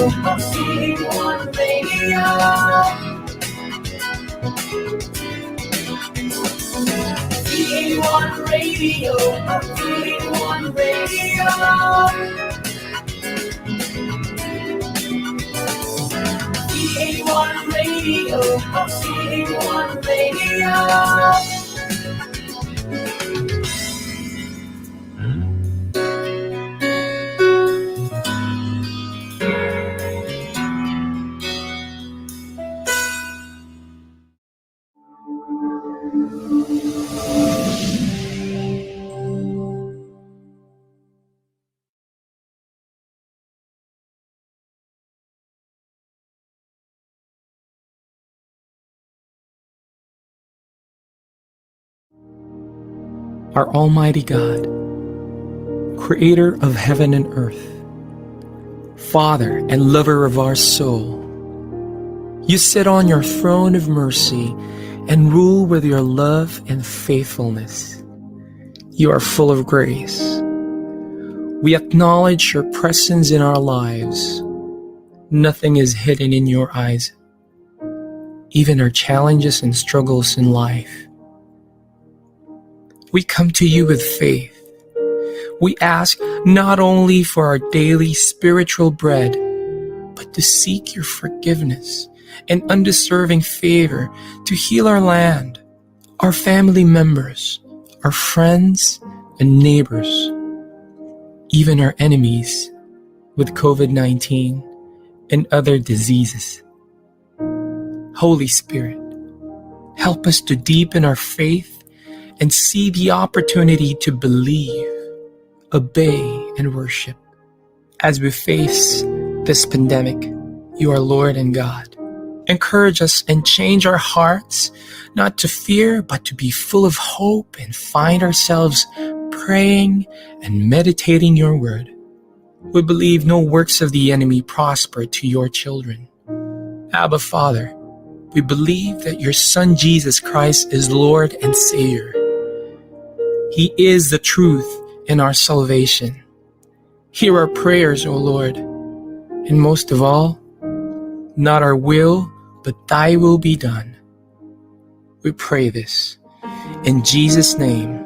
PP58 Radio. PP58 Radio. PP58 Radio. PP58 Radio. PP58 Radio. Our Almighty God, Creator of heaven and earth, Father and lover of our soul, you sit on your throne of mercy and rule with your love and faithfulness. You are full of grace. We acknowledge your presence in our lives. Nothing is hidden in your eyes, even our challenges and struggles in life. We come to you with faith. We ask not only for our daily spiritual bread, but to seek your forgiveness and undeserving favor to heal our land, our family members, our friends and neighbors, even our enemies with COVID-19 and other diseases. Holy Spirit, help us to deepen our faith and see the opportunity to believe, obey, and worship. As we face this pandemic, you are Lord and God. Encourage us and change our hearts, not to fear, but to be full of hope and find ourselves praying and meditating your word. We believe no works of the enemy prosper to your children. Abba, Father, we believe that your Son Jesus Christ is Lord and Savior. He is the truth and our salvation. Hear our prayers, O Lord, and most of all, not our will, but thy will be done. We pray this in Jesus' name,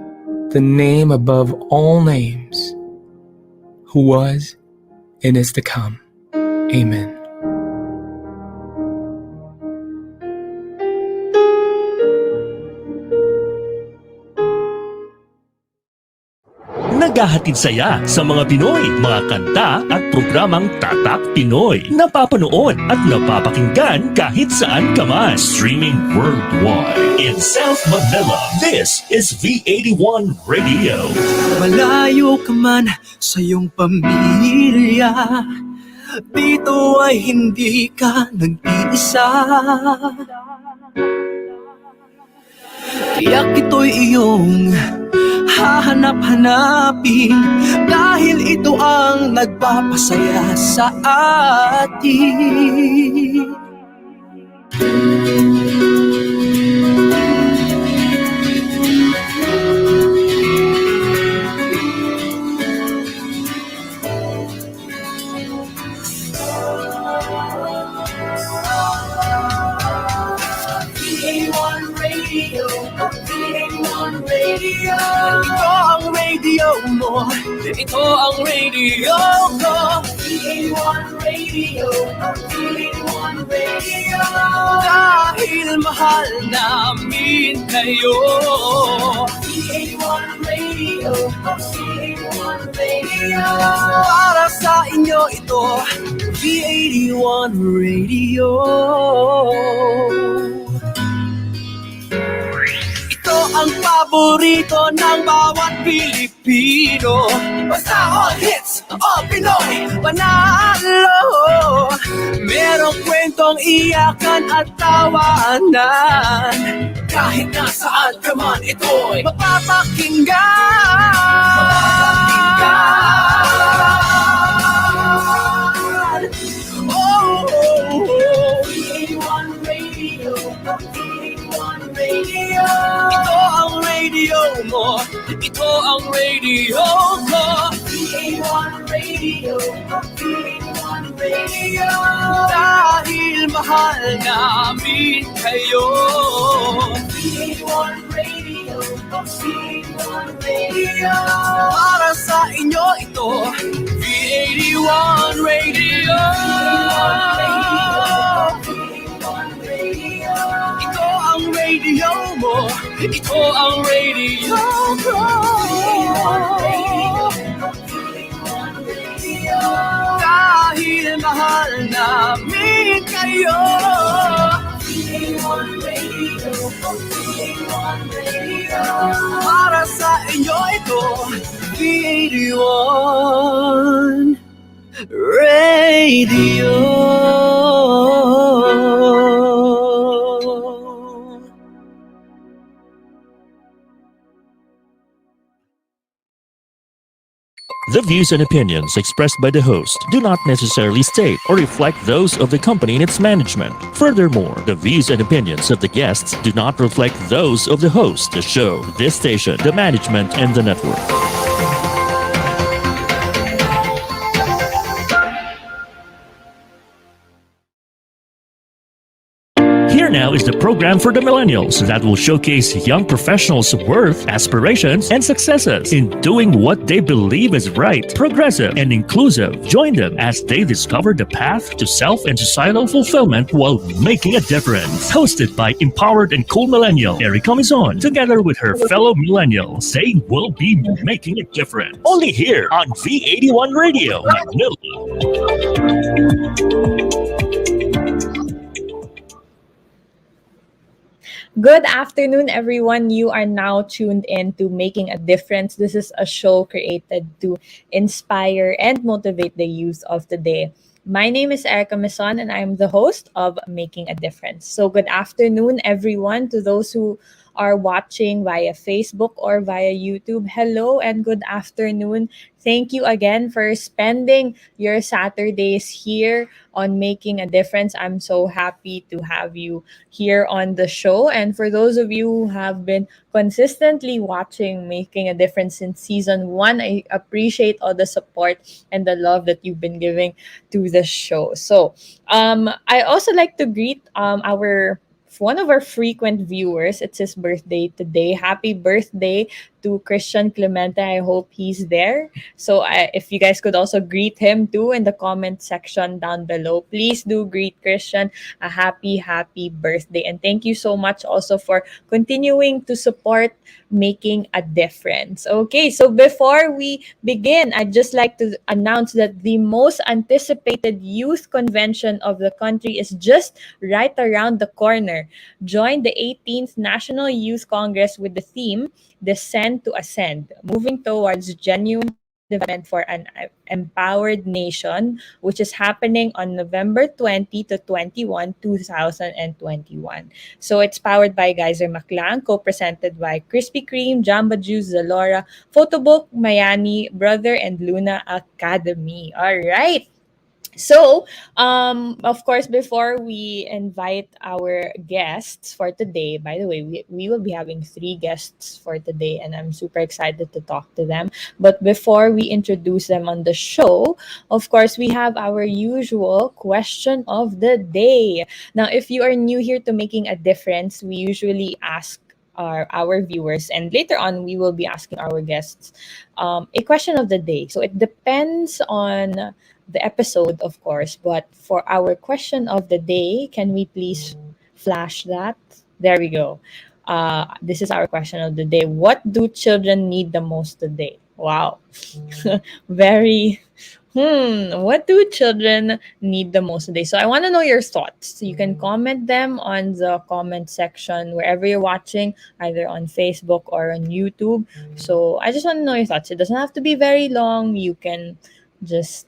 the name above all names, who was and is to come. Amen. Naghahatid saya sa mga Pinoy, mga kanta at programang Tatak Pinoy. Napapanood at napapakinggan kahit saan ka man. Streaming worldwide. In South Manila, this is V81 Radio. Malayo ka man sa iyong pamilya, dito ay hindi ka nag-iisa. Tiyak ito'y iyong hahanap-hanapin, dahil ito ang nagpapasaya sa atin. Ito ang radio mo, ito ang radio ko. PP58 Radio. PP58 Radio. Dahil mahal namin kayo. PP58 Radio. PP58 Radio. Para sa inyo ito, V81 Radio. Ito ang paborito ng bawat Pilipino. Basta all hits, all Pinoy, panalo. Merong kwentong iyakan at tawanan. Kahit nasaan ka man, ito'y mapapakinggan. Oh, oh, oh. PP81 Radio. PP81 Radio. Ito ang radio mo, ito ang radio ko. PP81 Radio. PP81 Radio. Dahil mahal namin kayo. 381 Radio. 381 Radio. Para sa inyo ito, V81 Radio. Ito ang radio mo, ito ang radio ko. Dahil mahal namin kayo. Para sa inyo ito, V81 Radio. The views and opinions expressed by the host do not necessarily state or reflect those of the company and its management. Furthermore, the views and opinions of the guests do not reflect those of the host, the show, this station, the management, and the network. Here now is the program for the millennials that will showcase young professionals' worth, aspirations, and successes in doing what they believe is right, progressive, and inclusive. Join them as they discover the path to self and societal fulfillment while making a difference. Hosted by empowered and cool millennial Erika Mison, together with her fellow millennials, they will be making a difference. Only here on V81 Radio, Manila. Good afternoon, everyone. You are now tuned in to Making a Difference. This is a show created to inspire and motivate the youth of today. My name is Erika Mison, and I'm the host of Making a Difference. So good afternoon, everyone, to those who are watching via Facebook or via YouTube. Hello and good afternoon. Thank you again for spending your Saturdays here on Making a Difference. I'm so happy to have you here on the show. And for those of you who have been consistently watching Making a Difference since season 1, I appreciate all the support and the love that you've been giving to the show. So I also like to greet one of our frequent viewers. It's his birthday today. Happy birthday to Christian Clemente. I hope he's there. So if you guys could also greet him too in the comment section down below. Please do greet Christian a happy birthday. And thank you so much also for continuing to support Making a Difference. Okay, so before we begin, I'd just like to announce that the most anticipated youth convention of the country is just right around the corner. Join the 18th National Youth Congress with the theme Descend to Ascend, moving towards genuine development for an empowered nation, which is happening on November 20 to 21, 2021. So it's powered by Geyser Maclang, co-presented by Krispy Kreme, Jamba Juice, Zalora, Photobook, Mayani, Brother, and Luna Academy. All right. So, of course, before we invite our guests for today, by the way, we will be having 3 guests for today, and I'm super excited to talk to them. But before we introduce them on the show, of course, we have our usual question of the day. Now, if you are new here to Making a Difference, we usually ask our viewers, and later on, we will be asking our guests a question of the day. So it depends on the episode, of course, but for our question of the day, can we please flash that? There we go. This is our question of the day. What do children need the most today? Wow. Very, what do children need the most today? So I want to know your thoughts. You can comment them on the comment section wherever you're watching, either on Facebook or on YouTube. So I just want to know your thoughts. It doesn't have to be very long. You can just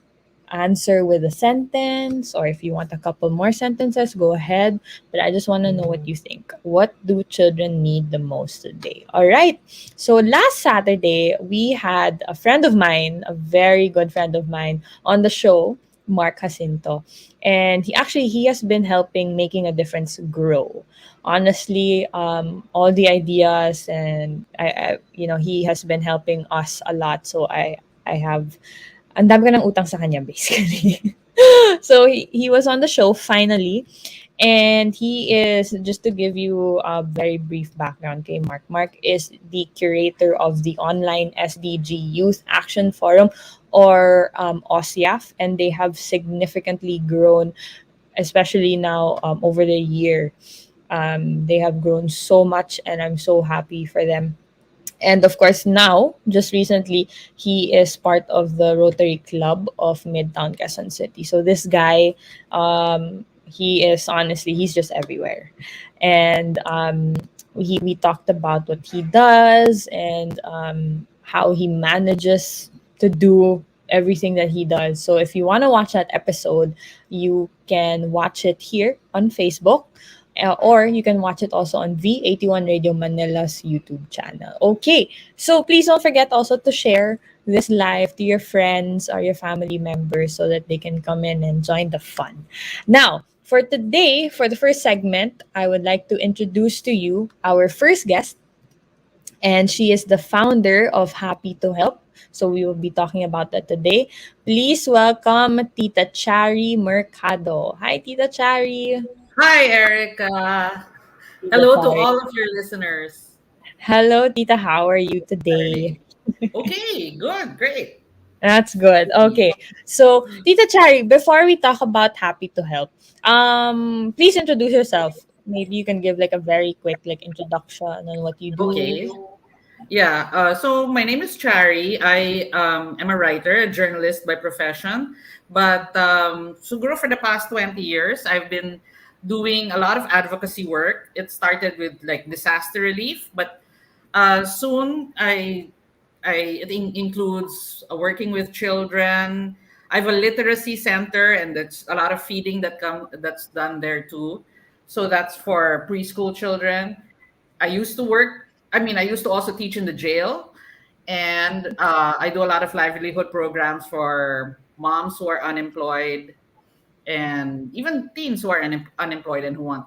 answer with a sentence, or if you want a couple more sentences, go ahead. But I just want to know what you think. What do children need the most today? All right. So last Saturday, we had a friend of mine, a very good friend of mine, on the show, Mark Jacinto. And he has been helping Making a Difference grow. Honestly, all the ideas, and he has been helping us a lot. So I have, ang dami ko ng utang sa kanya, basically. So he was on the show finally. And he is, just to give you a very brief background, okay, Mark is the curator of the online SDG Youth Action Forum, or OSYAF, and they have significantly grown, especially now over the year. They have grown so much, and I'm so happy for them. And of course, now, just recently, he is part of the Rotary Club of Midtown Quezon City. So this guy, he is, honestly, he's just everywhere. And we talked about what he does, and how he manages to do everything that he does. So if you want to watch that episode, you can watch it here on Facebook, or you can watch it also on V81 Radio Manila's YouTube channel. Okay, so please don't forget also to share this live to your friends or your family members so that they can come in and join the fun. Now, for today, for the first segment, I would like to introduce to you our first guest, and she is the founder of Happy to Help. So we will be talking about that today. Please welcome Tita Chary Mercado. Hi, Tita Chary. Hi, Erika. Tita Hello to Chary. all of your listeners. Hello, Tita. How are you today? Alrighty. Okay, good, great. That's good. Okay. So, Tita Chary, before we talk about Happy to Help, please introduce yourself. Maybe you can give like a very quick like introduction on what you do. Okay. Yeah, so my name is Chary. I am a writer, a journalist by profession. But siguro for the past 20 years, I've been doing a lot of advocacy work. It started with like disaster relief, but soon it includes working with children. I have a literacy center, and that's a lot of feeding that's done there too. So that's for preschool children. I used to work. I used to also teach in the jail, and I do a lot of livelihood programs for moms who are unemployed, and even teens who are unemployed and who want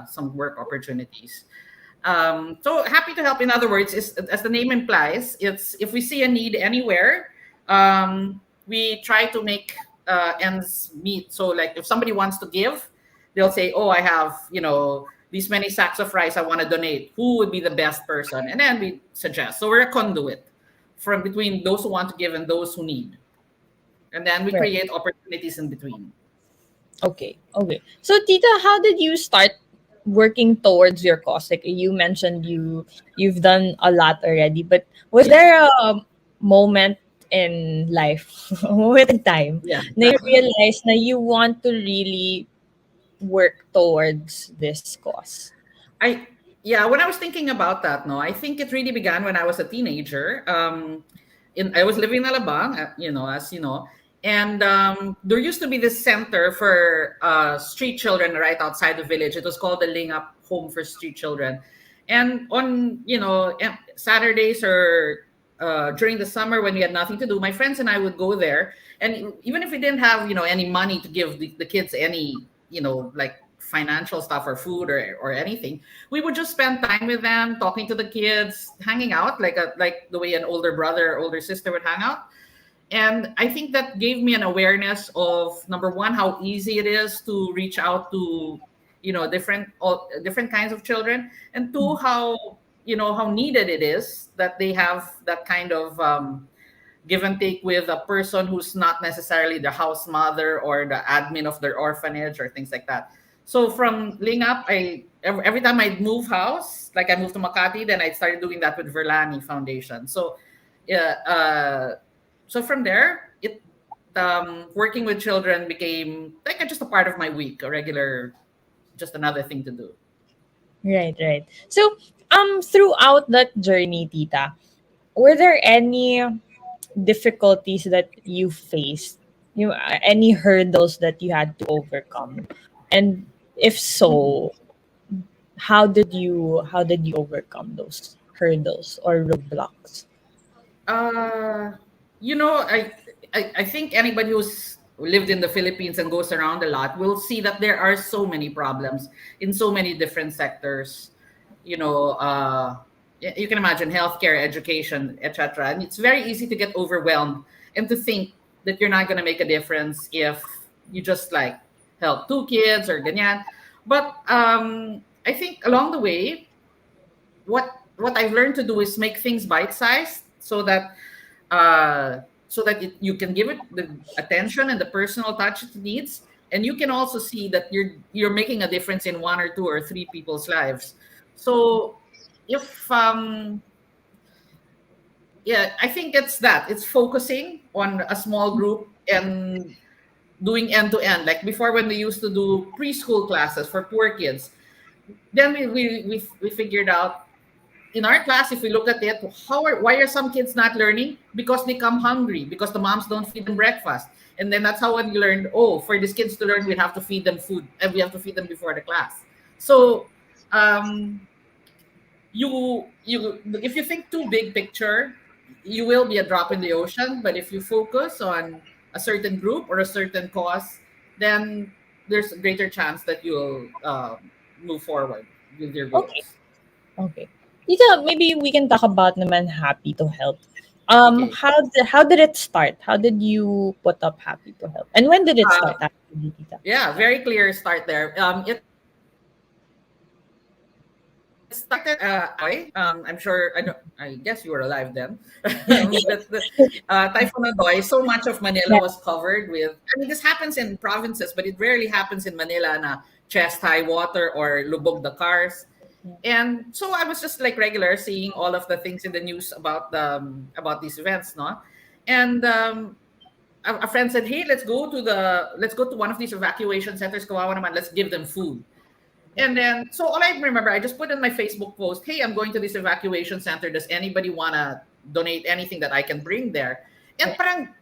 some work opportunities. So happy to help. In other words, is as the name implies, it's if we see a need anywhere, we try to make ends meet. So like if somebody wants to give, they'll say, "Oh, I have these many sacks of rice I want to donate. Who would be the best person?" And then we suggest. So we're a conduit from between those who want to give and those who need, and then we Right. create opportunities in between. Okay. Okay. So, Tita, how did you start working towards your cause? Like you mentioned, you've done a lot already, but was there a moment in life, a moment in time, Yeah. na you realized na you want to really work towards this cause? I yeah, when I was thinking about that, no, I think it really began when I was a teenager. I was living in Alabang, as you know, and there used to be this center for street children right outside the village. It was called the Ling Up Home for Street Children, and on Saturdays or during the summer when we had nothing to do, my friends and I would go there, and even if we didn't have any money to give the kids any like financial stuff or food or anything, we would just spend time with them, talking to the kids, hanging out like the way an older brother or older sister would hang out. And I think that gave me an awareness of, number one, how easy it is to reach out to different kinds of children, and two, how needed it is that they have that kind of give and take with a person who's not necessarily the house mother or the admin of their orphanage or things like that. So from Ling Up, every time I'd move house, like I moved to Makati, then I started doing that with Verlani Foundation. So yeah, so from there, working with children became like just a part of my week, just another thing to do. Right, right. So, throughout that journey, Tita, were there any difficulties that you faced? Any hurdles that you had to overcome? And if so, how did you overcome those hurdles or roadblocks? Uh, I think anybody who's lived in the Philippines and goes around a lot will see that there are so many problems in so many different sectors. You can imagine healthcare, education, etc. And it's very easy to get overwhelmed and to think that you're not going to make a difference if you just like help two kids or ganyan. But I think along the way, what I've learned to do is make things bite-sized uh, so that you can give it the attention and the personal touch it needs, and you can also see that you're making a difference in one or two or three people's lives. So if yeah, I think it's focusing on a small group and doing end to end. Like before, when we used to do preschool classes for poor kids, then we figured out in our class, if we look at it, why are some kids not learning? Because they come hungry, because the moms don't feed them breakfast. And then that's how we learned, oh, for these kids to learn, we have to feed them food, and we have to feed them before the class. So you if you think too big picture, you will be a drop in the ocean. But if you focus on a certain group or a certain cause, then there's a greater chance that you'll move forward with your goals. Okay. Okay. Tita, maybe we can talk about naman Happy to Help. Okay. How did it start? How did you put up Happy to Help? And when did it start actually, Tita? Yeah, very clear start there. It started. I'm sure. I guess you were alive then. Typhoon Adoy. So much of Manila was covered with. I mean, this happens in provinces, but it rarely happens in Manila. Na chest high water or lubog the cars. And so I was just like regular seeing all of the things in the news about these events, no? And a friend said, "Hey, let's go to one of these evacuation centers. Kawawa naman, let's give them food." And then, so all I remember, I just put in my Facebook post, "Hey, I'm going to this evacuation center. Does anybody want to donate anything that I can bring there?" And parang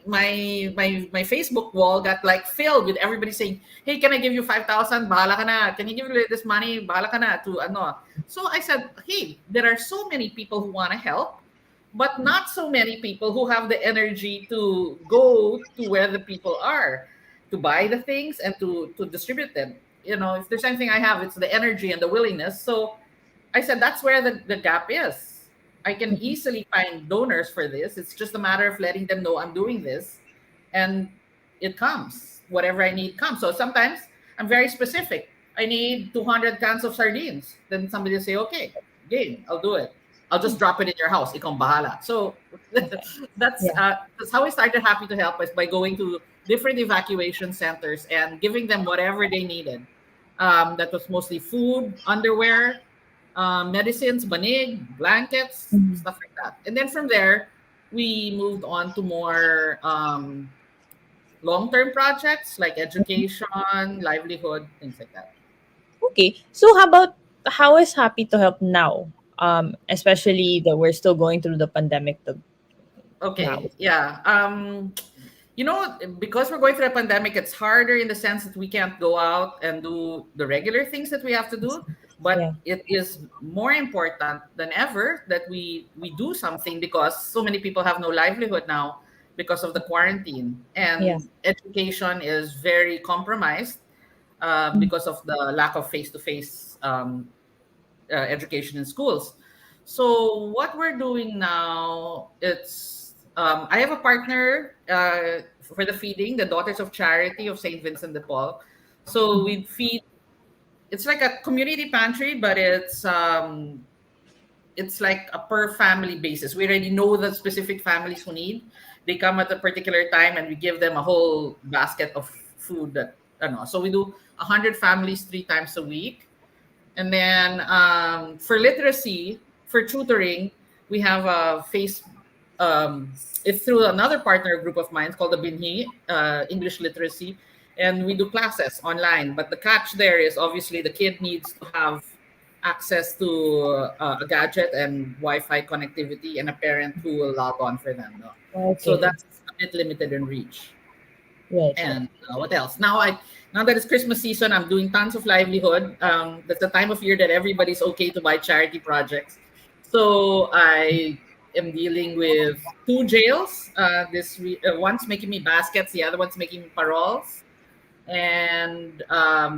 my Facebook wall got like filled with everybody saying, "Hey, can I give you 5,000? Bahala ka na. Can you give me this money? Bahala ka na to ano." So I said, "Hey, there are so many people who want to help, but not so many people who have the energy to go to where the people are, to buy the things and to distribute them. You know, if there's anything I have, it's the energy and the willingness." So I said, that's where the gap is. I can easily find donors for this. It's just a matter of letting them know I'm doing this, and it comes. Whatever I need comes. So sometimes I'm very specific. I need 200 cans of sardines. Then somebody will say, "Okay, game, I'll do it. I'll just drop it in your house. Ikaw bahala." So that's how I started Happy to Help, is by going to different evacuation centers and giving them whatever they needed. That was mostly food, underwear, medicines, banig, blankets, stuff like that. And then from there, we moved on to more long-term projects like education, livelihood, things like that. Okay. So how is Happy to Help now? Especially that we're still going through the pandemic now. Okay, yeah. You know, because we're going through a pandemic, it's harder in the sense that we can't go out and do the regular things that we have to do. But it is more important than ever that we do something, because so many people have no livelihood now because of the quarantine, and education is very compromised because of the lack of face-to-face education in schools. So what we're doing now, it's I have a partner for the feeding, the Daughters of Charity of St. Vincent de Paul. So we feed. It's like a community pantry, but it's like a per family basis. We already know the specific families who need. They come at a particular time, and we give them a whole basket of food. That I don't know. So we do 100 families 3 times a week, and then for literacy, for tutoring, we have a face. It's through another partner group of mine called the Binhi English Literacy. And we do classes online. But the catch there is obviously the kid needs to have access to a gadget and Wi-Fi connectivity, and a parent who will log on for them. No? Okay. So that's a bit limited in reach. Right. And what else? Now that it's Christmas season, I'm doing tons of livelihood. That's the time of year that everybody's okay to buy charity projects. So I am dealing with 2 jails. One's making me baskets, the other one's making me paroles. And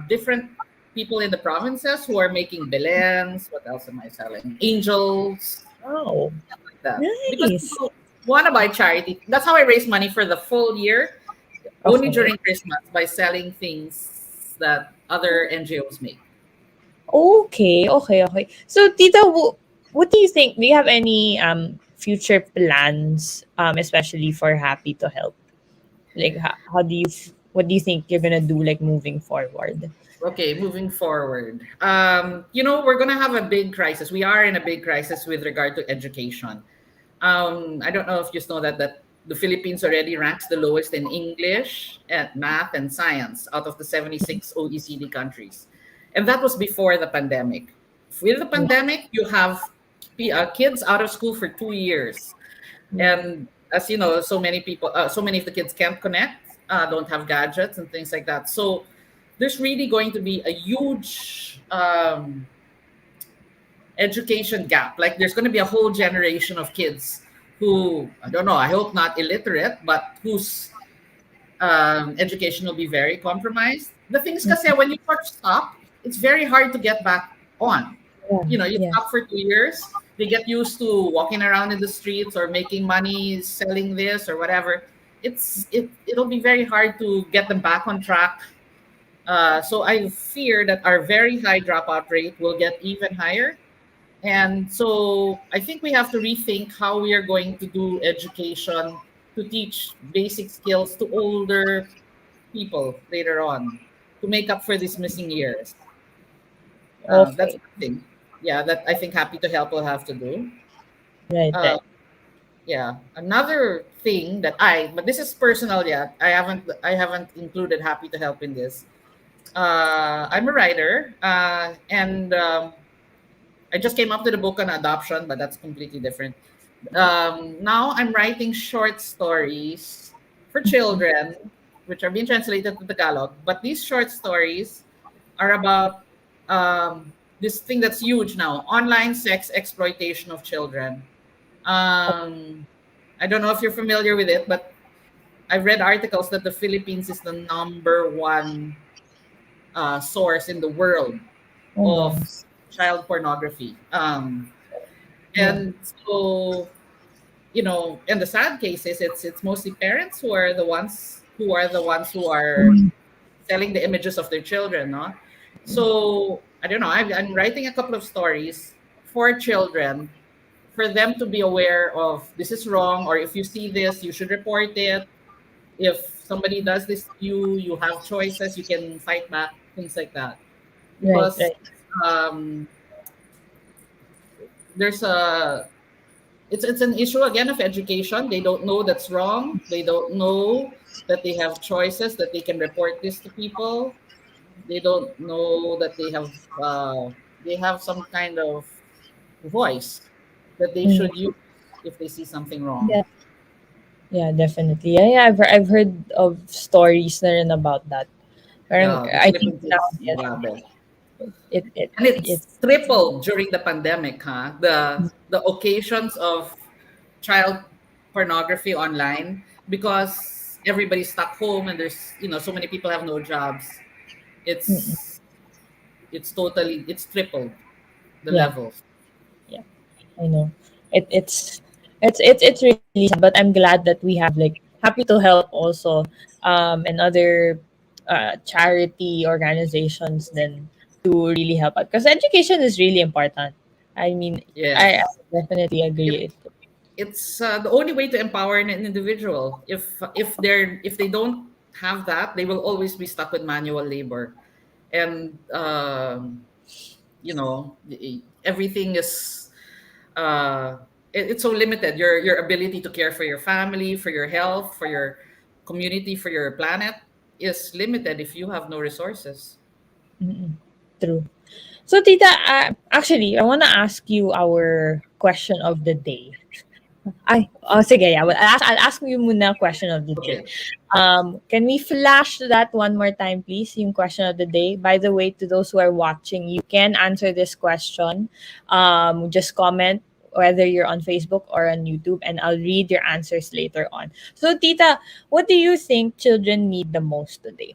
different people in the provinces who are making belens. What else am I selling? Angels. Oh, Stuff like that. nice. Because people want to buy charity. That's how I raise money for the full year. only Okay. during Christmas by selling things that other NGOs make. Okay. So, Tita, what do you think? Do you have any future plans, especially for Happy to Help? Like, how do you, what do you think you're gonna do, like, moving forward? Okay, moving forward. We're gonna have a big crisis. We are in a big crisis with regard to education. I don't know if you know that the Philippines already ranks the lowest in English, and math, and science out of the 76 OECD countries, and that was before the pandemic. With the Yeah. pandemic, you have kids out of school for 2 years, Yeah. and as you know, so many of the kids can't connect, don't have gadgets and things like that. So there's really going to be a huge education gap. Like there's going to be a whole generation of kids who, I don't know, I hope not illiterate, but whose education will be very compromised. The thing is, kasi when you first stop, it's very hard to get back on. You know, you Yeah. stop for 2 years, they get used to walking around in the streets or making money selling this or whatever. It'll be very hard to get them back on track. So I fear that our very high dropout rate will get even higher. And so I think we have to rethink how we are going to do education to teach basic skills to older people later on to make up for these missing years. That's Okay. one thing. Yeah, that I think Happy to Help will have to do. Right. Uh, Right. yeah, another thing that but this is personal yet. I haven't included Happy to Help in this. I'm a writer, and I just came up with a book on adoption, but that's completely different. Now I'm writing short stories for children, which are being translated to Tagalog. But these short stories are about this thing that's huge now: online sex exploitation of children. Um, I don't know if you're familiar with it, but I've read articles that the Philippines is the number one source in the world Oh of no. child pornography. Yeah. And so, in the sad cases, it's mostly parents who are selling the images of their children, no? So I don't know. I'm writing a couple of stories for children for them to be aware of this is wrong, or if you see this, you should report it. If somebody does this to you, you have choices. You can fight back, things like that. Right. Because Right. um, there's a it's an issue again of education. They don't know that's wrong. They don't know that they have choices, that they can report this to people. They don't know that they have some kind of voice that they Mm. should use if they see something wrong. Yeah. Yeah. Definitely. Yeah. I've heard of stories na rin about that. Parang, Yeah, the I think Philippines now, is yes, grabe. And it's it's tripled during the pandemic, huh? The occasions of child pornography online, because everybody's stuck home and there's so many people have no jobs. mm, It's tripled the yeah. levels. Yeah. I know. It's really sad, but I'm glad that we have, like, Happy to Help also, and other charity organizations then to really help out, because education is really important. I mean, I Yes. definitely It, agree. it's the only way to empower an individual. If they don't have that, they will always be stuck with manual labor. And everything is it's so limited. Your ability to care for your family, for your health, for your community, for your planet is limited if you have no resources. Mm-mm. True. So, Tita, actually, I want to ask you our question of the day. Sige, yeah. I'll ask you muna question of the day. Okay. Can we flash that one more time, please? Yung question of the day. By the way, to those who are watching, you can answer this question. Just comment whether you're on Facebook or on YouTube, and I'll read your answers later on. So, Tita, what do you think children need the most today?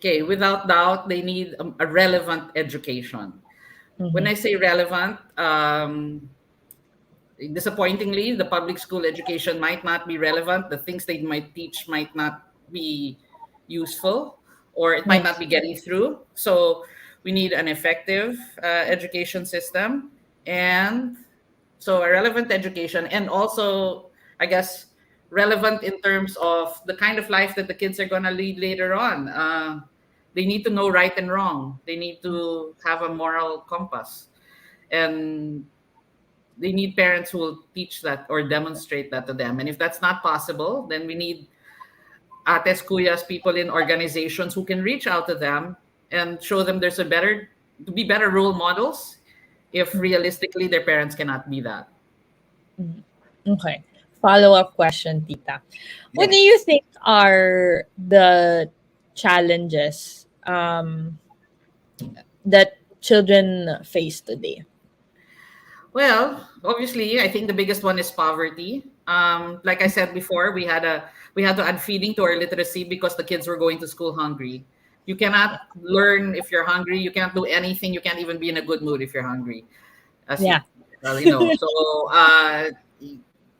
Okay, without doubt, they need a relevant education. When Mm-hmm. I say relevant, disappointingly, the public school education might not be relevant. The things they might teach might not be useful, or it might not be getting through. So we need an effective education system, and so a relevant education, and also, I guess, relevant in terms of the kind of life that the kids are going to lead later on. They need to know right and wrong. They need to have a moral compass, and they need parents who will teach that or demonstrate that to them. And if that's not possible, then we need ates, kuyas, people in organizations who can reach out to them and show them there's a better, to be better role models if realistically their parents cannot be that. Okay. Follow-up question, Tita. What do you think are the challenges that children face today? Well, obviously, I think the biggest one is poverty. Like I said before, we had to add feeding to our literacy because the kids were going to school hungry. You cannot learn if you're hungry. You can't do anything. You can't even be in a good mood if you're hungry. As Yeah. you probably know. So,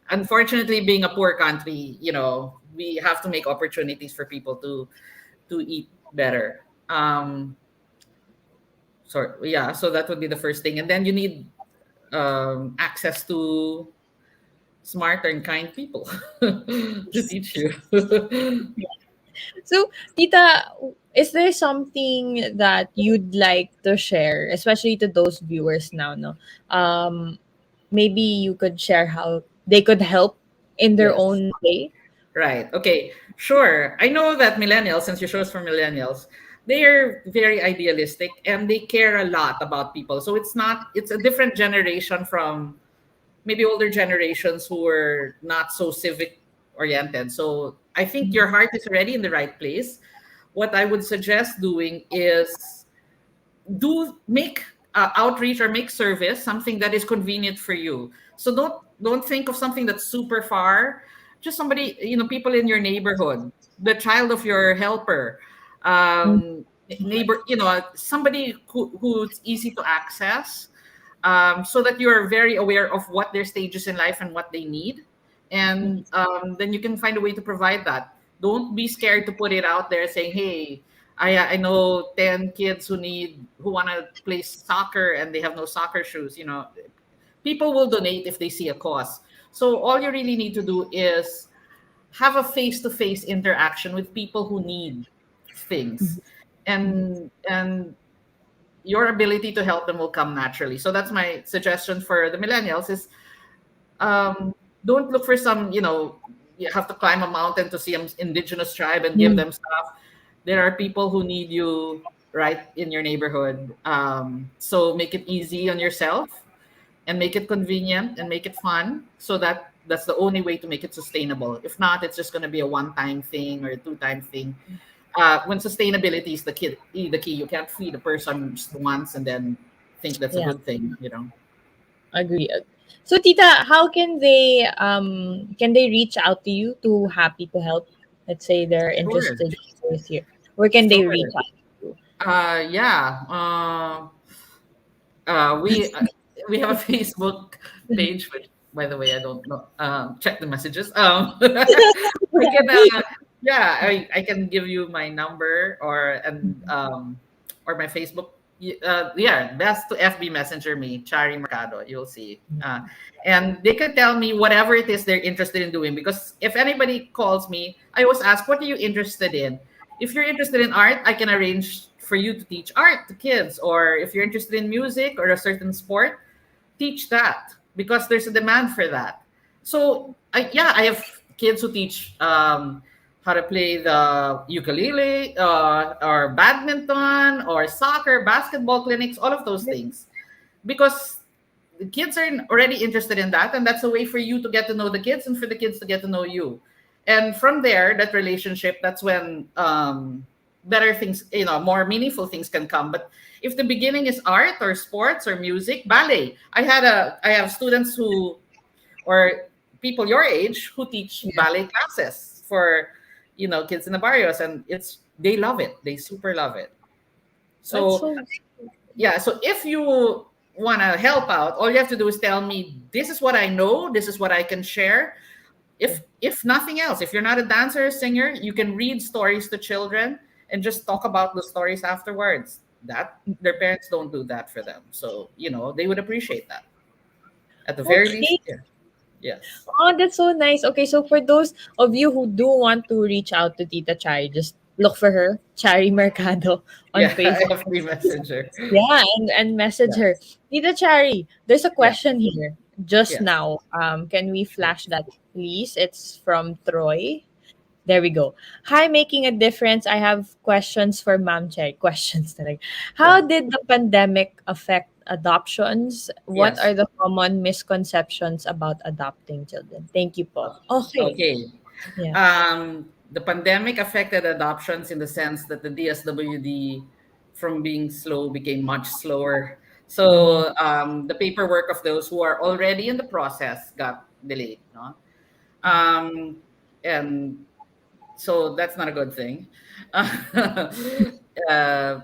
unfortunately, being a poor country, we have to make opportunities for people to eat better. So that would be the first thing, and then you need access to smart and kind people to teach you. So, Tita, is there something that you'd like to share, especially to those viewers now? No, maybe you could share how they could help in their Yes. own way. Right. Okay. Sure. I know that millennials, since your show's for millennials, they are very idealistic and they care a lot about people. So it's a different generation from maybe older generations who were not so civic oriented. So I think your heart is already in the right place. What I would suggest doing is do make outreach or make service something that is convenient for you. So don't think of something that's super far. Just somebody, people in your neighborhood, the child of your helper, neighbor, somebody who's easy to access, so that you're very aware of what their stages in life and what they need, and then you can find a way to provide that. Don't be scared to put it out there, saying, "Hey, I know 10 kids who want to play soccer and they have no soccer shoes." People will donate if they see a cause. So all you really need to do is have a face-to-face interaction with people who need things, and your ability to help them will come naturally. So that's my suggestion for the millennials is, don't look for some, you have to climb a mountain to see an indigenous tribe and give them stuff. There are people who need you right in your neighborhood. So make it easy on yourself and make it convenient and make it fun, so that's the only way to make it sustainable. If not, it's just going to be a one-time thing or a two-time thing. When sustainability is the key, you can't feed a person just once and then think that's a Yeah. good thing. Agree. So, Tita, how can they reach out to you to happy to help? Let's say they're Sure, interested with you. Where can they reach sure. out to you? Yeah. We have a Facebook page, which, by the way, I don't know. Check the messages. I can, yeah, I can give you my number or my Facebook. Yeah, best to FB Messenger me, Chary Mercado. You'll see, and they can tell me whatever it is they're interested in doing. Because if anybody calls me, I always ask, "What are you interested in?" If you're interested in art, I can arrange for you to teach art to kids. Or if you're interested in music or a certain sport, teach that, because there's a demand for that. So I have kids who teach how to play the ukulele, or badminton, or soccer, basketball clinics, all of those things, because the kids are already interested in that, and that's a way for you to get to know the kids and for the kids to get to know you. And from there, that relationship, that's when better things, more meaningful things can come. But if the beginning is art or sports or music, ballet, I have students or people your age who teach ballet classes for kids in the barrios, and they love it. They super love it. That's So so. yeah, so if you want to help out, all you have to do is tell me, this is what I know, this is what I can share. if nothing else, if you're not a dancer or singer, you can read stories to children and just talk about the stories afterwards. That their parents don't do that for them, so they would appreciate that at the very least. Okay. Yeah. Yes. Oh, that's so nice. Okay, so for those of you who do want to reach out to Tita Chary, just look for her, Chary Mercado, on Yeah, I Facebook. have free messenger. Yeah, and message her. Yes. Tita Chary, there's a Yeah. question here just Yes. now. Can we Sure. flash that, please? It's from Troy. There we go. Hi, making a difference. I have questions for Ma'am Cherry. Questions talaga. How Sure. did the pandemic affect adoptions? What Yes. are the common misconceptions about adopting children? Thank you po. Okay. Okay. Yeah. The pandemic affected adoptions in the sense that the DSWD, from being slow, became much slower. Mm-hmm. So the paperwork of those who are already in the process got delayed. No? Um, and so that's not a good thing.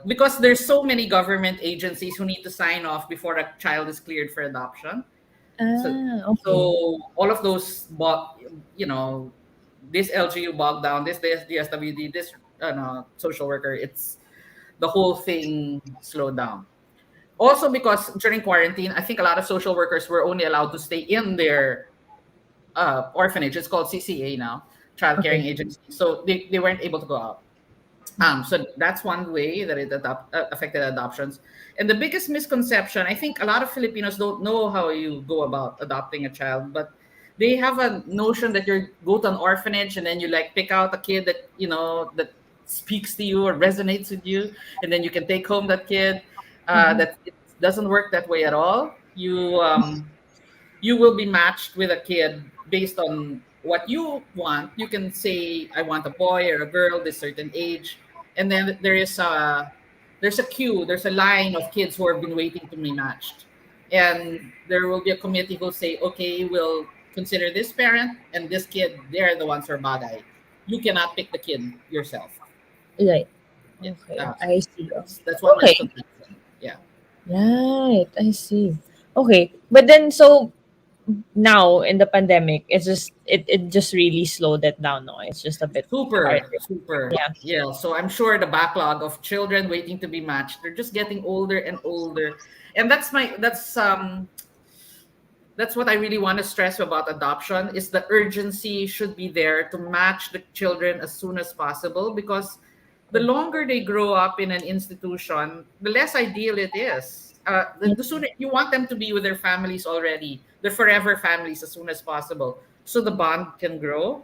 Because there's so many government agencies who need to sign off before a child is cleared for adoption. So, Okay. so all of those, you know, this LGU bogged down, this DSWD, this no, social worker, it's the whole thing slowed down. Also, because during quarantine, I think a lot of social workers were only allowed to stay in their orphanage. It's called CCA now, Child Caring Okay. Agency. So they weren't able to go out. So that's one way that it affected adoptions. And the biggest misconception, I think a lot of Filipinos don't know how you go about adopting a child, but they have a notion that you go to an orphanage and then you like pick out a kid that that speaks to you or resonates with you, and then you can take home that kid. Mm-hmm. That it doesn't work that way at all. You will be matched with a kid based on what you want. You can say, I want a boy or a girl, this certain age. And then there's a queue, there's a line of kids who have been waiting to be matched. And there will be a committee who say, okay, we'll consider this parent and this kid, they're the ones who are bagay. You cannot pick the kid yourself. Right. Yeah. Okay. I see. That's one Okay. misconception. Yeah. Right. I see. Okay. But then so now in the pandemic, it just really slowed it down. No, it's just a bit harder. Super, super. Yeah. Yeah. So I'm sure the backlog of children waiting to be matched, they're just getting older and older. And that's what I really want to stress about adoption is the urgency should be there to match the children as soon as possible, because the longer they grow up in an institution, the less ideal it is. The sooner you want them to be with their families already, their forever families, as soon as possible, so the bond can grow.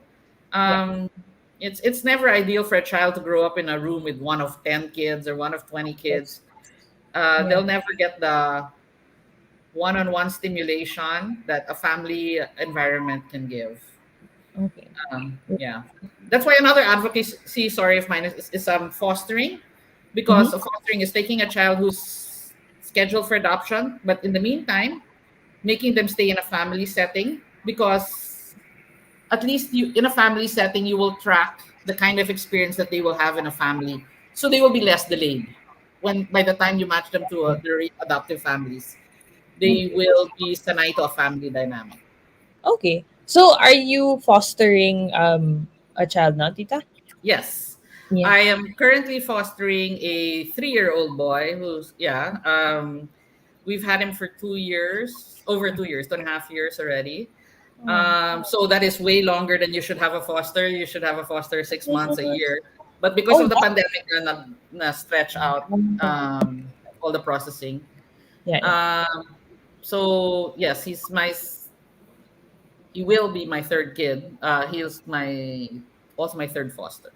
Yeah. Um, it's never ideal for a child to grow up in a room with one of 10 kids or one of 20 kids. Yeah. They'll never get the one-on-one stimulation that a family environment can give. Okay. Yeah, that's why another advocacy, sorry of mine, is fostering, because Mm-hmm. of fostering is taking a child who's scheduled for adoption, but in the meantime, making them stay in a family setting, because at least you in a family setting you will track the kind of experience that they will have in a family, so they will be less delayed when by the time you match them to their adoptive families, they Okay. will be sanay to a family dynamic. Okay. So are you fostering a child now, Tita? Yes. Yeah. I am currently fostering a 3-year-old boy who's, yeah, we've had him for 2 years, over 2 years, 2.5 years already. Oh. So that is way longer than you should have a foster. You should have a foster 6 months, a year. But because Oh, of the pandemic, na stretch out yeah. all the processing. Yeah, yeah. So yes, he will be my third kid. He is also my third foster.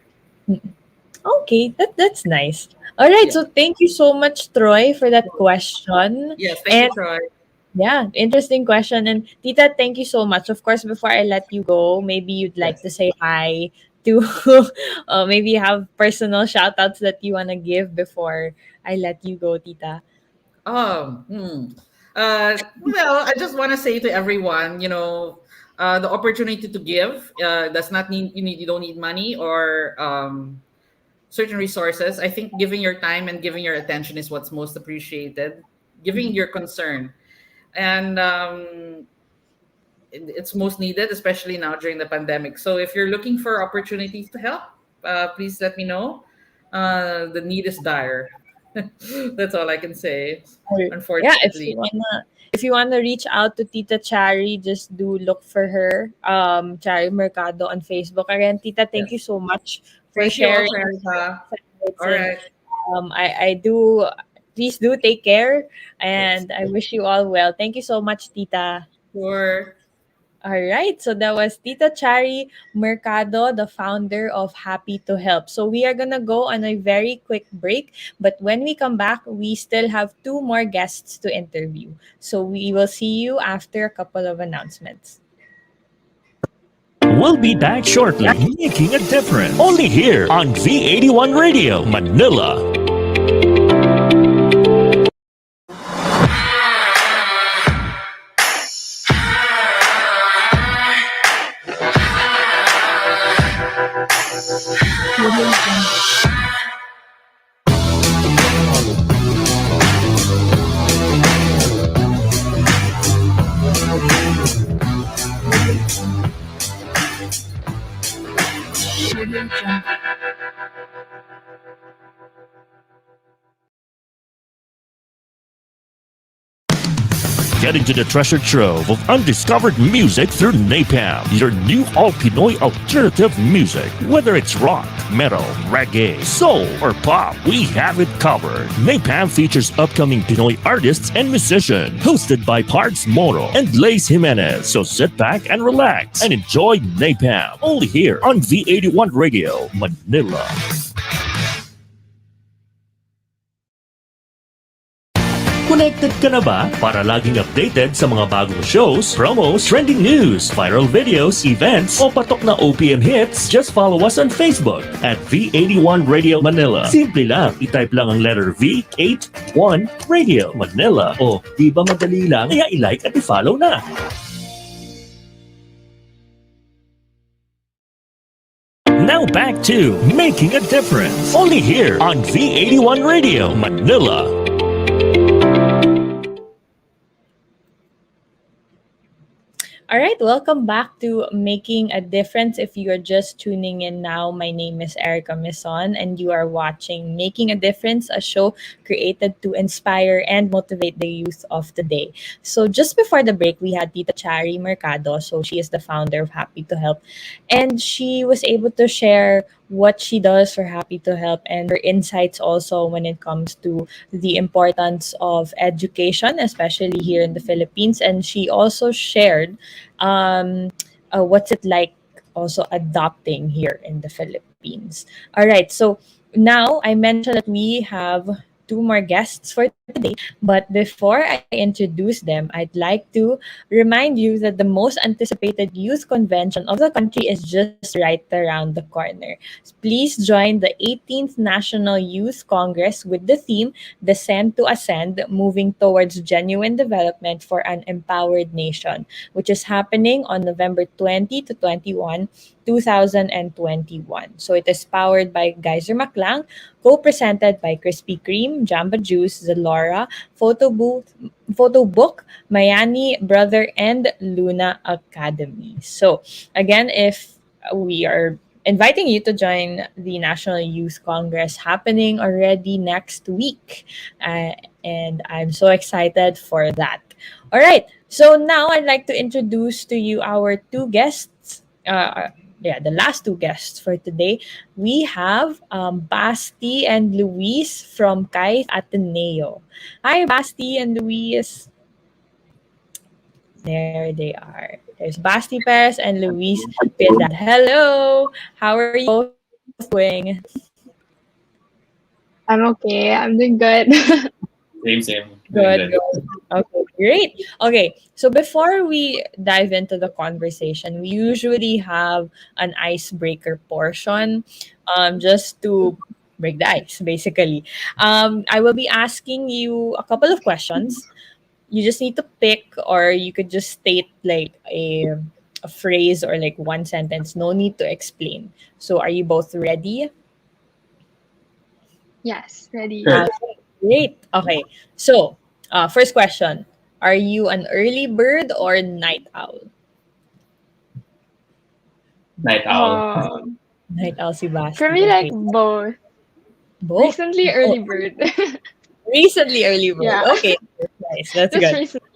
Okay, that's nice. All right, Yeah. so thank you so much, Troy, for that question. Yes, thank you, And Troy. yeah, interesting question. And Tita, thank you so much. Of course, before I let you go, maybe you'd like Yes. to say hi to maybe you have personal shout outs that you want to give before I let you go, Tita. Um, hmm. Well, I just want to say to everyone, the opportunity to give does not mean you don't need money or certain resources. I think giving your time and giving your attention is what's most appreciated. Giving your concern, and it's most needed, especially now during the pandemic. So if you're looking for opportunities to help, please let me know. The need is dire. That's all I can say. Or- yeah, Unfortunately, if you wanna reach out to Tita Chary, just do look for her. Chary Mercado on Facebook. Again, Tita, thank you yes. so much for Thank you sharing also, Erika. insights, All and right, I do, please do take care, yes, and I wish you all well. Thank you so much, Tita. sure. All right, so that was Tita Chary Mercado, the founder of Happy to Help. So we are gonna go on a very quick break, but when we come back, we still have two more guests to interview. So we will see you after a couple of announcements. We'll be back shortly, making a difference. Only here on V81 Radio, Manila. Get into the treasure trove of undiscovered music through Napalm, your new all-Pinoy alternative music. Whether it's rock, metal, reggae, soul, or pop, we have it covered. Napalm features upcoming Pinoy artists and musicians, hosted by Pards Moro and Lace Jimenez. So sit back and relax and enjoy Napalm, only here on V81 Radio, Manila. Connected ka na ba para laging updated sa mga bagong shows, promos, trending news, viral videos, events, o patok na OPM hits? Just follow us on Facebook at V81 Radio Manila. Simple lang, itype lang ang letter V81 Radio Manila. O, di ba madali lang? Kaya i-like at i-follow na. Now back to Making a Difference, only here on V81 Radio Manila. All right, welcome back to Making a Difference. If you are just tuning in now, my name is Erika Mison, and you are watching Making a Difference, a show created to inspire and motivate the youth of today. So just before the break, we had Tita Chary Mercado. So she is the founder of Happy to Help, and she was able to share what she does for Happy to Help and her insights also when it comes to the importance of education, especially here in the Philippines. And she also shared what's it like also adopting here in the Philippines. All right, so now I mentioned that we have two more guests for today. But before I introduce them, I'd like to remind you that the most anticipated youth convention of the country is just right around the corner. Please join the 18th National Youth Congress with the theme Descend to Ascend, Moving Towards Genuine Development for an Empowered Nation, which is happening on November 20 to 21, 2021. So it is powered by Geyser Maklang, co-presented by Krispy Kreme, Jamba Juice, Zalora, Photo Book, Mayani Brother, and Luna Academy. So again, if we are inviting you to join the National Youth Congress happening already next week. And I'm so excited for that. All right. So now I'd like to introduce to you our two guests. The last two guests for today. We have Basti and Louise from Kythe-Ateneo. Hi, Basti and Louise. There they are. There's Basti Perez and Louise Piedad. Hello. How are you both doing? I'm okay. I'm doing good. Same. Good. Okay, great. Okay, so before we dive into the conversation, we usually have an icebreaker portion, just to break the ice, basically. I will be asking you a couple of questions. You just need to pick, or you could just state like a phrase or like one sentence. No need to explain. So, are you both ready? Yes, ready. Sure. Great. Okay. So, first question. Are you an early bird or night owl? Night owl. Night owl si Basti. For me, like Okay. both. Both. Recently, early bird. Recently early bird. Yeah. Okay. Nice. That's Just good. recently.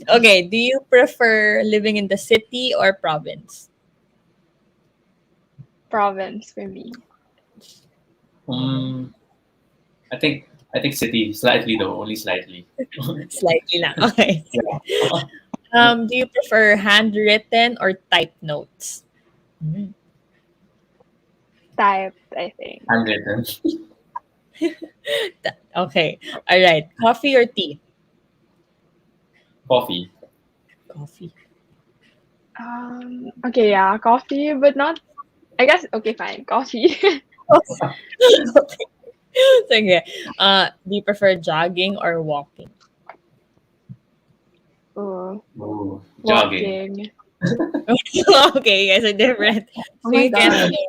Okay. Do you prefer living in the city or province? Province for me. I think city slightly though, only slightly. Slightly lang. Okay. Yeah. Do you prefer handwritten or typed notes? Type, I think. Handwritten. Okay. All right. Coffee or tea? Coffee. Coffee. Okay, yeah, coffee, but not. I guess okay, fine, coffee. Okay. Sige. Do you prefer jogging or walking? Oh, Ooh, jogging. walking. Okay, you guys are different. So Oh my you can't, God.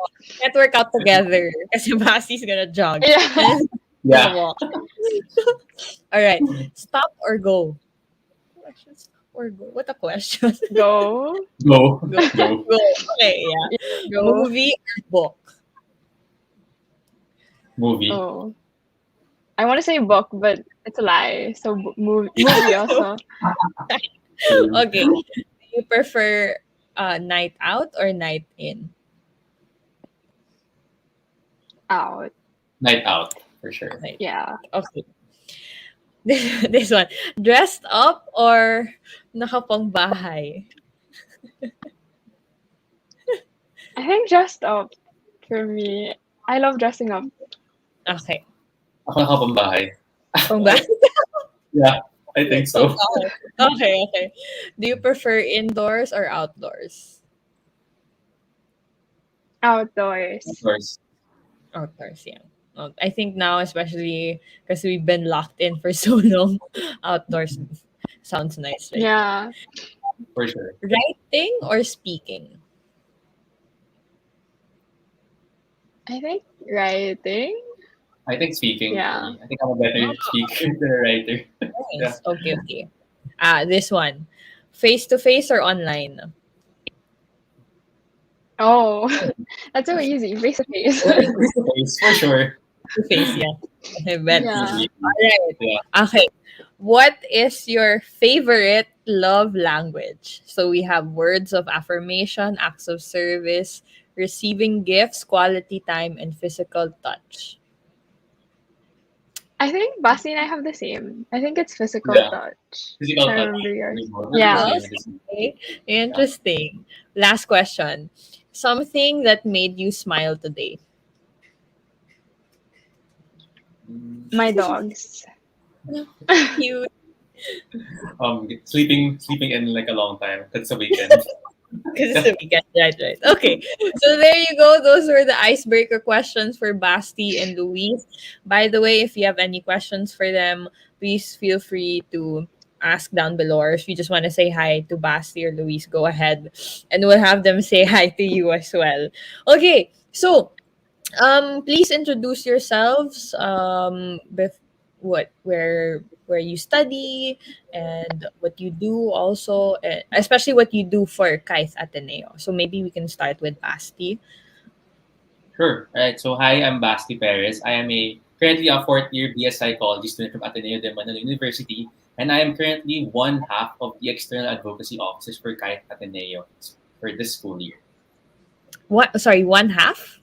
can't work out together kasi Basti's gonna jog. Yeah. And it's Yeah. gonna walk. All right. Stop or go? Stop or go? What a question. Go. Go. Go. Go. Go. Okay, yeah. Go. Movie or book? Movie. Oh. I want to say book, but it's a lie. So movie also. Okay. Do you prefer night out or night in? Out. Night out for sure. Night. Yeah. Okay. This one. Dressed up or nakapang bahay? I think dressed up for me. I love dressing up. Okay. Ako nakapambahay. Pang bahay. Yeah, I think so. Okay. Do you prefer indoors or outdoors? Outdoors. Of course. Outdoors, yeah. I think now, especially because we've been locked in for so long, outdoors sounds nice, right? Yeah. For sure. Writing or speaking? I think writing. I think speaking. Yeah. I think I'm a better speaker than a writer. Yeah. Nice. Okay. This one. Face to face or online? Oh, that's so easy. Face to face. Face, for sure. To face, yeah. I bet. Yeah. Alright. Yeah. Okay. What is your favorite love language? So we have words of affirmation, acts of service, receiving gifts, quality time, and physical touch. I think Basti and I have the same. I think it's physical Yeah. touch. Physical I touch. remember yours. Yeah. Okay. Interesting. Last question. Something that made you smile today. My dogs. Cute. Sleeping in like a long time. That's a weekend. Because it's the weekend, right. Okay, so there you go. Those were the icebreaker questions for Basti and Louise. By the way, if you have any questions for them, please feel free to ask down below. Or if you just want to say hi to Basti or Louise, go ahead, and we'll have them say hi to you as well. Okay, so please introduce yourselves. Where you study and what you do also, especially what you do for Kythe-Ateneo. So maybe we can start with Basti. Sure. Right. So hi, I'm Basti Perez. I am currently a fourth year BS Psychology student from Ateneo de Manila University, and I am currently one half of the external advocacy officers for Kythe-Ateneo for this school year. What? Sorry, one half?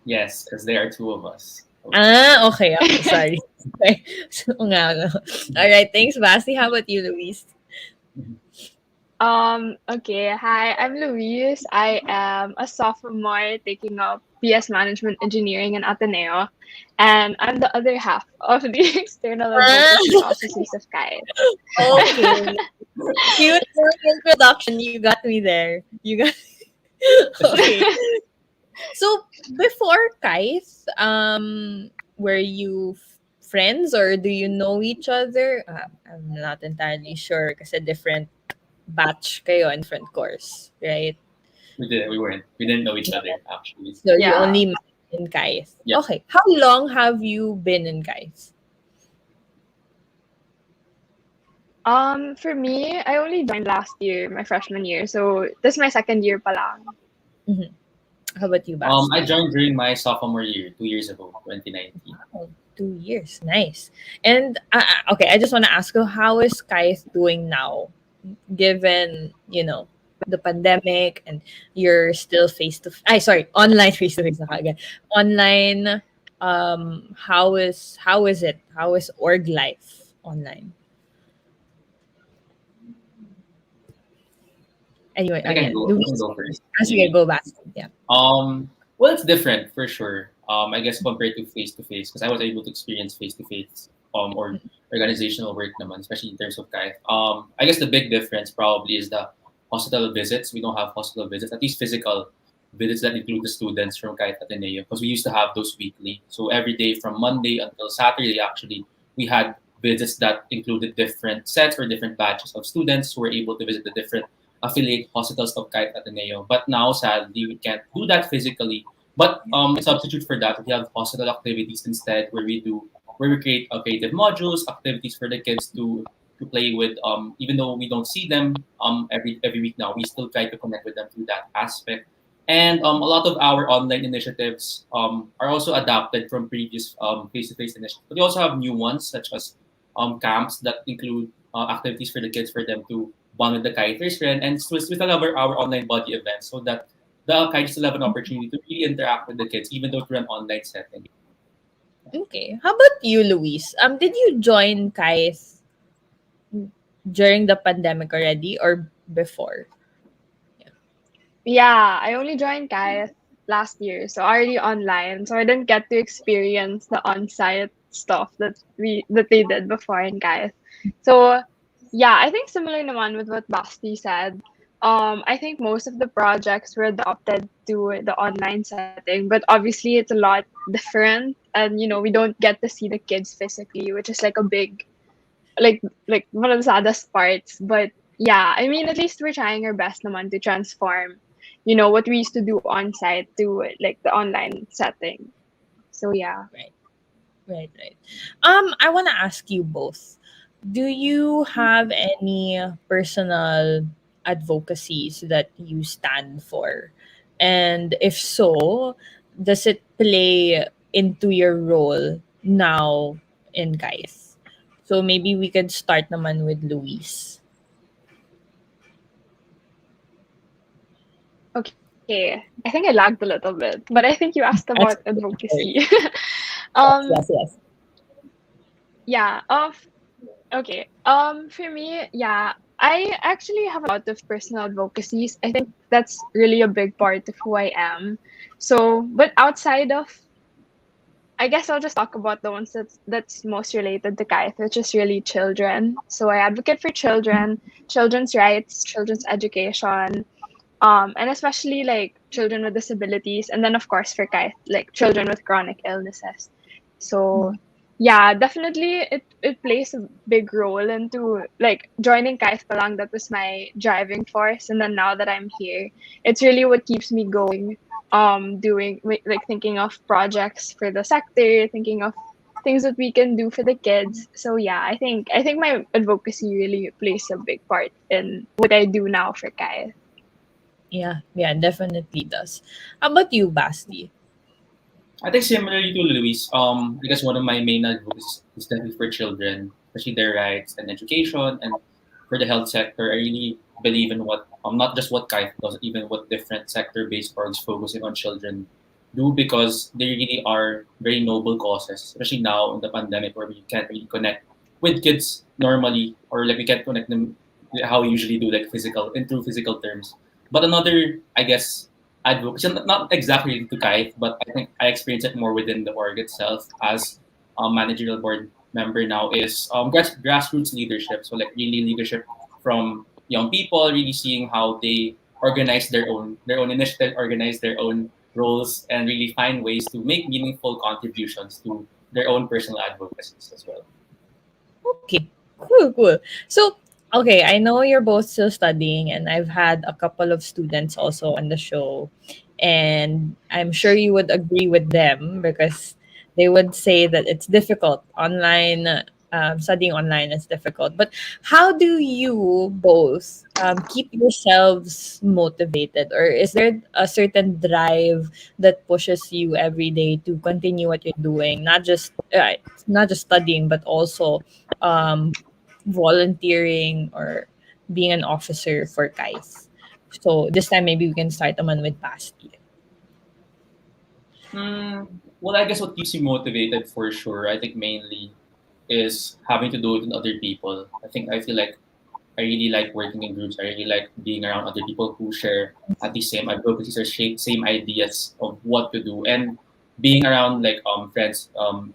Yes, because there are two of us. Okay. Sorry. Okay. So, nga. All right. Thanks, Basti. How about you, Louise? Okay. Hi, I'm Louise. I am a sophomore taking up PS Management Engineering in Ateneo, and I'm the other half of the external advocacy offices of Kythe. Okay. Cute introduction. You got me there. You got. Okay. So before Kythe, were you friends or do you know each other? I'm not entirely sure kasi different batch kayo and different course, right? We didn't know each other actually. So you Yeah. only met in Kythe. Yeah. Okay. How long have you been in Kythe? For me, I only joined last year, my freshman year, so this is my second year pa lang. Mhm. How about you, Basti? I joined during my sophomore year, 2 years ago, 2019. Oh, 2 years. Nice. And okay, I just want to ask you, how is Kythe doing now, given the pandemic and you're still face to I sorry online face to face na kaagad. Online. How is it? How is org life online? Anyway, again, I can Louise. go first. Sige, go Basti. Yeah. Well, it's different for sure. I guess compared to face, because I was able to experience face to face or organizational work naman, especially in terms of Kythe. I guess the big difference probably is the hospital visits. We don't have hospital visits, at least physical visits that include the students from Kythe-Ateneo, because we used to have those weekly. So every day from Monday until Saturday, actually, we had visits that included different sets or different batches of students who were able to visit the different affiliate hospitals of Kythe-Ateneo. But now, sadly, we can't do that physically. But in substitute for that, we have hospital activities instead, where we create creative modules, activities for the kids to play with. Even though we don't see them every week now, we still try to connect with them through that aspect. And a lot of our online initiatives are also adapted from previous face-to-face initiatives. But we also have new ones, such as camps that include activities for the kids for them to bond with the kiters friend, and we still have our online body events so that the kiters still have an opportunity to really interact with the kids, even though through an online setting. Okay. How about you, Louise? Did you join Kythe during the pandemic already or before? Yeah, I only joined Kythe last year, so already online. So I didn't get to experience the on-site stuff that they did before in Kythe. So yeah, I think similar naman with what Basti said. I think most of the projects were adopted to the online setting, but obviously it's a lot different, and we don't get to see the kids physically, which is like a big like one of the saddest parts. But yeah, I mean, at least we're trying our best naman to transform, what we used to do on site to like the online setting. So yeah. Right. Right, right. I want to ask you both. Do you have any personal advocacies that you stand for? And if so, does it play into your role now in Guys? So maybe we could start naman with Louise. Okay, I think I lagged a little bit, but I think you asked That's about advocacy. yes, yes. Yeah. Okay. For me, yeah, I actually have a lot of personal advocacies. I think that's really a big part of who I am. So, but outside of, I guess I'll just talk about the ones that's most related to Kythe, which is really children. So I advocate for children, children's rights, children's education, and especially like children with disabilities, and then of course for Kythe, like children with chronic illnesses. So yeah, definitely it plays a big role into like joining Kythe palang. That was my driving force, and then now that I'm here, it's really what keeps me going. Doing like thinking of projects for the sector, thinking of things that we can do for the kids. So yeah, I think my advocacy really plays a big part in what I do now for Kythe. Yeah, yeah, definitely does. How about you, Basti? I think similarly to Luis, I guess one of my main advocacies is definitely for children, especially their rights and education, and for the health sector. I really believe in what not just what Kythe does, even what different sector-based orgs focusing on children do, because they really are very noble causes, especially now in the pandemic where we can't really connect with kids normally, or like we can't connect them how we usually do, like physical in through physical terms. But another, I guess, advocacy, not exactly to Kythe, but I think I experience it more within the org itself as a managerial board member now, is grassroots leadership. So like really leadership from young people, really seeing how they organize their own initiative, organize their own roles, and really find ways to make meaningful contributions to their own personal advocacies as well. Okay, cool, cool. So, okay, I know you're both still studying, and I've had a couple of students also on the show, and I'm sure you would agree with them because they would say that it's difficult online studying online is difficult. But how do you both keep yourselves motivated, or is there a certain drive that pushes you every day to continue what you're doing, not just studying, but also um, volunteering or being an officer for Kythe? So this time maybe we can start naman with Basti. Well, I guess what keeps me motivated for sure, I think mainly is having to do it with other people. I feel like I really like working in groups. I really like being around other people who share at the same advocacies or same ideas of what to do, and being around like friends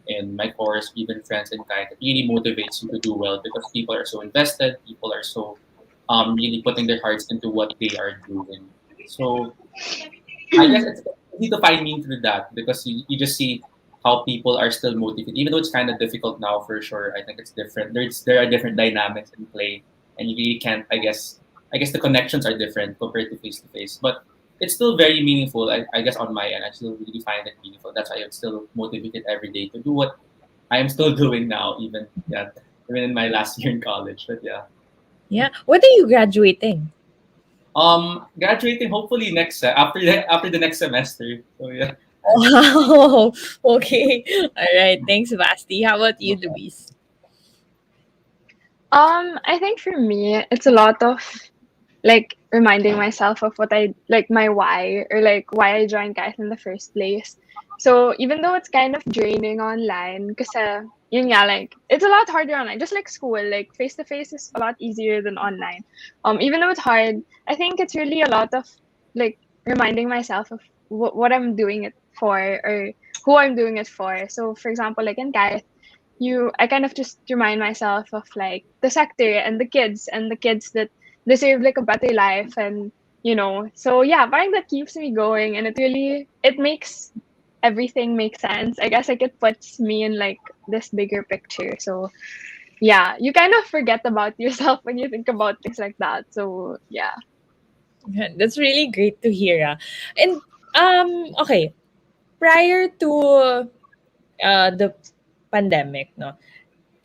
in my course, even friends in Kythe, it really motivates you to do well because people are so invested. People are so really putting their hearts into what they are doing. So I guess it's easy to find meaning through that because you just see how people are still motivated, even though it's kind of difficult now for sure. I think it's different. There are different dynamics in play, and you really can't. I guess the connections are different compared to face, but it's still very meaningful. I guess on my end, I still really find it meaningful. That's why I'm still motivated every day to do what I am still doing now, even in my last year in college. But yeah. Yeah. When are you graduating? Graduating hopefully after the next semester. So yeah. Wow. Okay. All right. Thanks, Basti. How about you, Louise? I think for me, it's a lot of like reminding myself of what I like my why, or like why I joined Kythe in the first place. So even though it's kind of draining online, because yun nga, like it's a lot harder online. Just like school, like face to face is a lot easier than online. Even though it's hard, I think it's really a lot of like reminding myself of what I'm doing it for, or who I'm doing it for. So for example, like in Kythe, I kind of just remind myself of like the sector and the kids that deserve like a better life, and so yeah, parang that keeps me going, and it makes everything make sense. I guess like it puts me in like this bigger picture. So yeah, you kind of forget about yourself when you think about things like that. So yeah. Yeah, that's really great to hear. And okay, prior to the pandemic, no,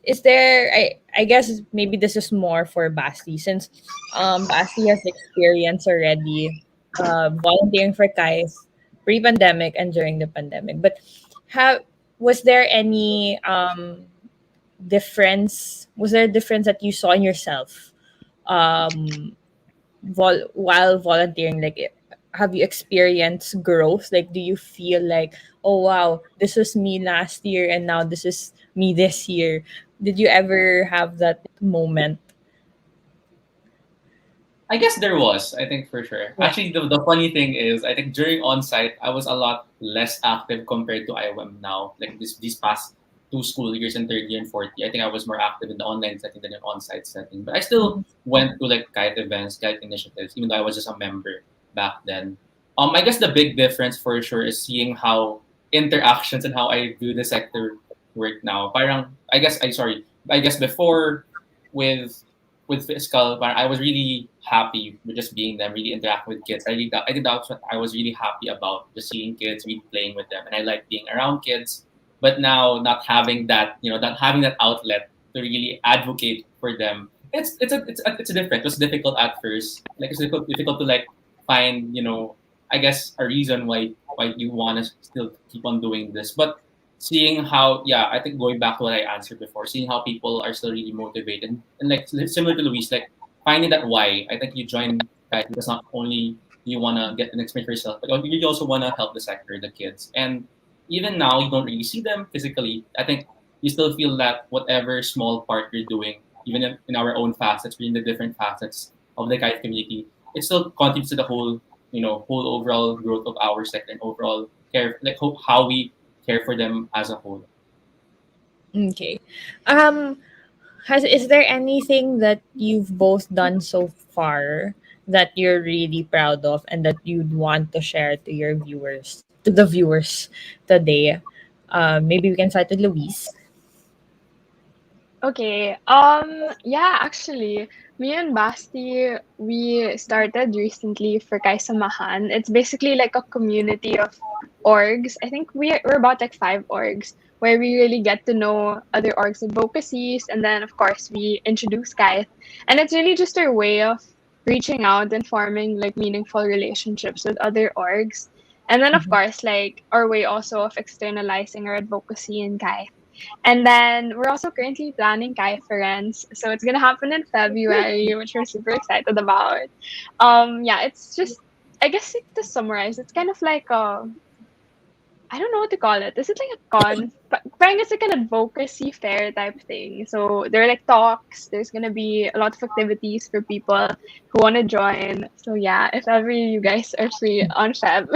is there? I guess maybe this is more for Basti, since Basti has experience already volunteering for Kythe pre-pandemic and during the pandemic. But have was there any difference? Was there a difference that you saw in yourself um while volunteering? Like, have you experienced growth? Like, do you feel like, oh wow, this was me last year and now this is me this year? Did you ever have that moment? I guess there was, I think for sure. Yeah. Actually, the funny thing is, I think during on-site, I was a lot less active compared to I am now. Like these past 2 school years in third year and fourth year, I think I was more active in the online setting than in on-site setting. But I still went to like Kythe events, Kythe initiatives, even though I was just a member back then. I guess the big difference for sure is seeing how interactions and how I view the sector work now. Parang, I guess before with fiscal, but I was really happy with just being them, really interacting with kids. I think that's what I was really happy about, just seeing kids, really playing with them, and I like being around kids. But now, not having that, not having that outlet to really advocate for them, it's different. It was difficult at first. Like it's difficult to like find, I guess a reason why you want to still keep on doing this, but seeing how, yeah, I think going back to what I answered before, seeing how people are still really motivated, and like similar to Louise, like finding that why. I think you join Kythe because not only you want to get an experience for yourself, but you also want to help the sector, the kids. And even now, you don't really see them physically. I think you still feel that whatever small part you're doing, even in our own facets, in the different facets of the Kythe community, it still contributes to the whole overall growth of our sector and overall care, like how we care for them as a whole. Okay. Um, is there anything that you've both done so far that you're really proud of and that you'd want to share to the viewers today? Maybe we can start with Louise. Okay. Yeah, actually, me and Basti, we started recently for Kaisamahan. It's basically like a community of orgs. I think we're about like 5 orgs where we really get to know other orgs advocacies, and then of course we introduce Kythe. And it's really just our way of reaching out and forming like meaningful relationships with other orgs. And then of Mhm. course like our way also of externalizing our advocacy in Kythe. And then we're also currently planning Kythe-Ateneo. So it's gonna happen in February, which we're super excited about. Yeah, it's just I guess to summarize, it's kind of like I don't know what to call it. Is it like a parang it's like an advocacy fair type thing. So there are like talks. There's gonna be a lot of activities for people who want to join. So yeah, if ever you guys are free on Feb,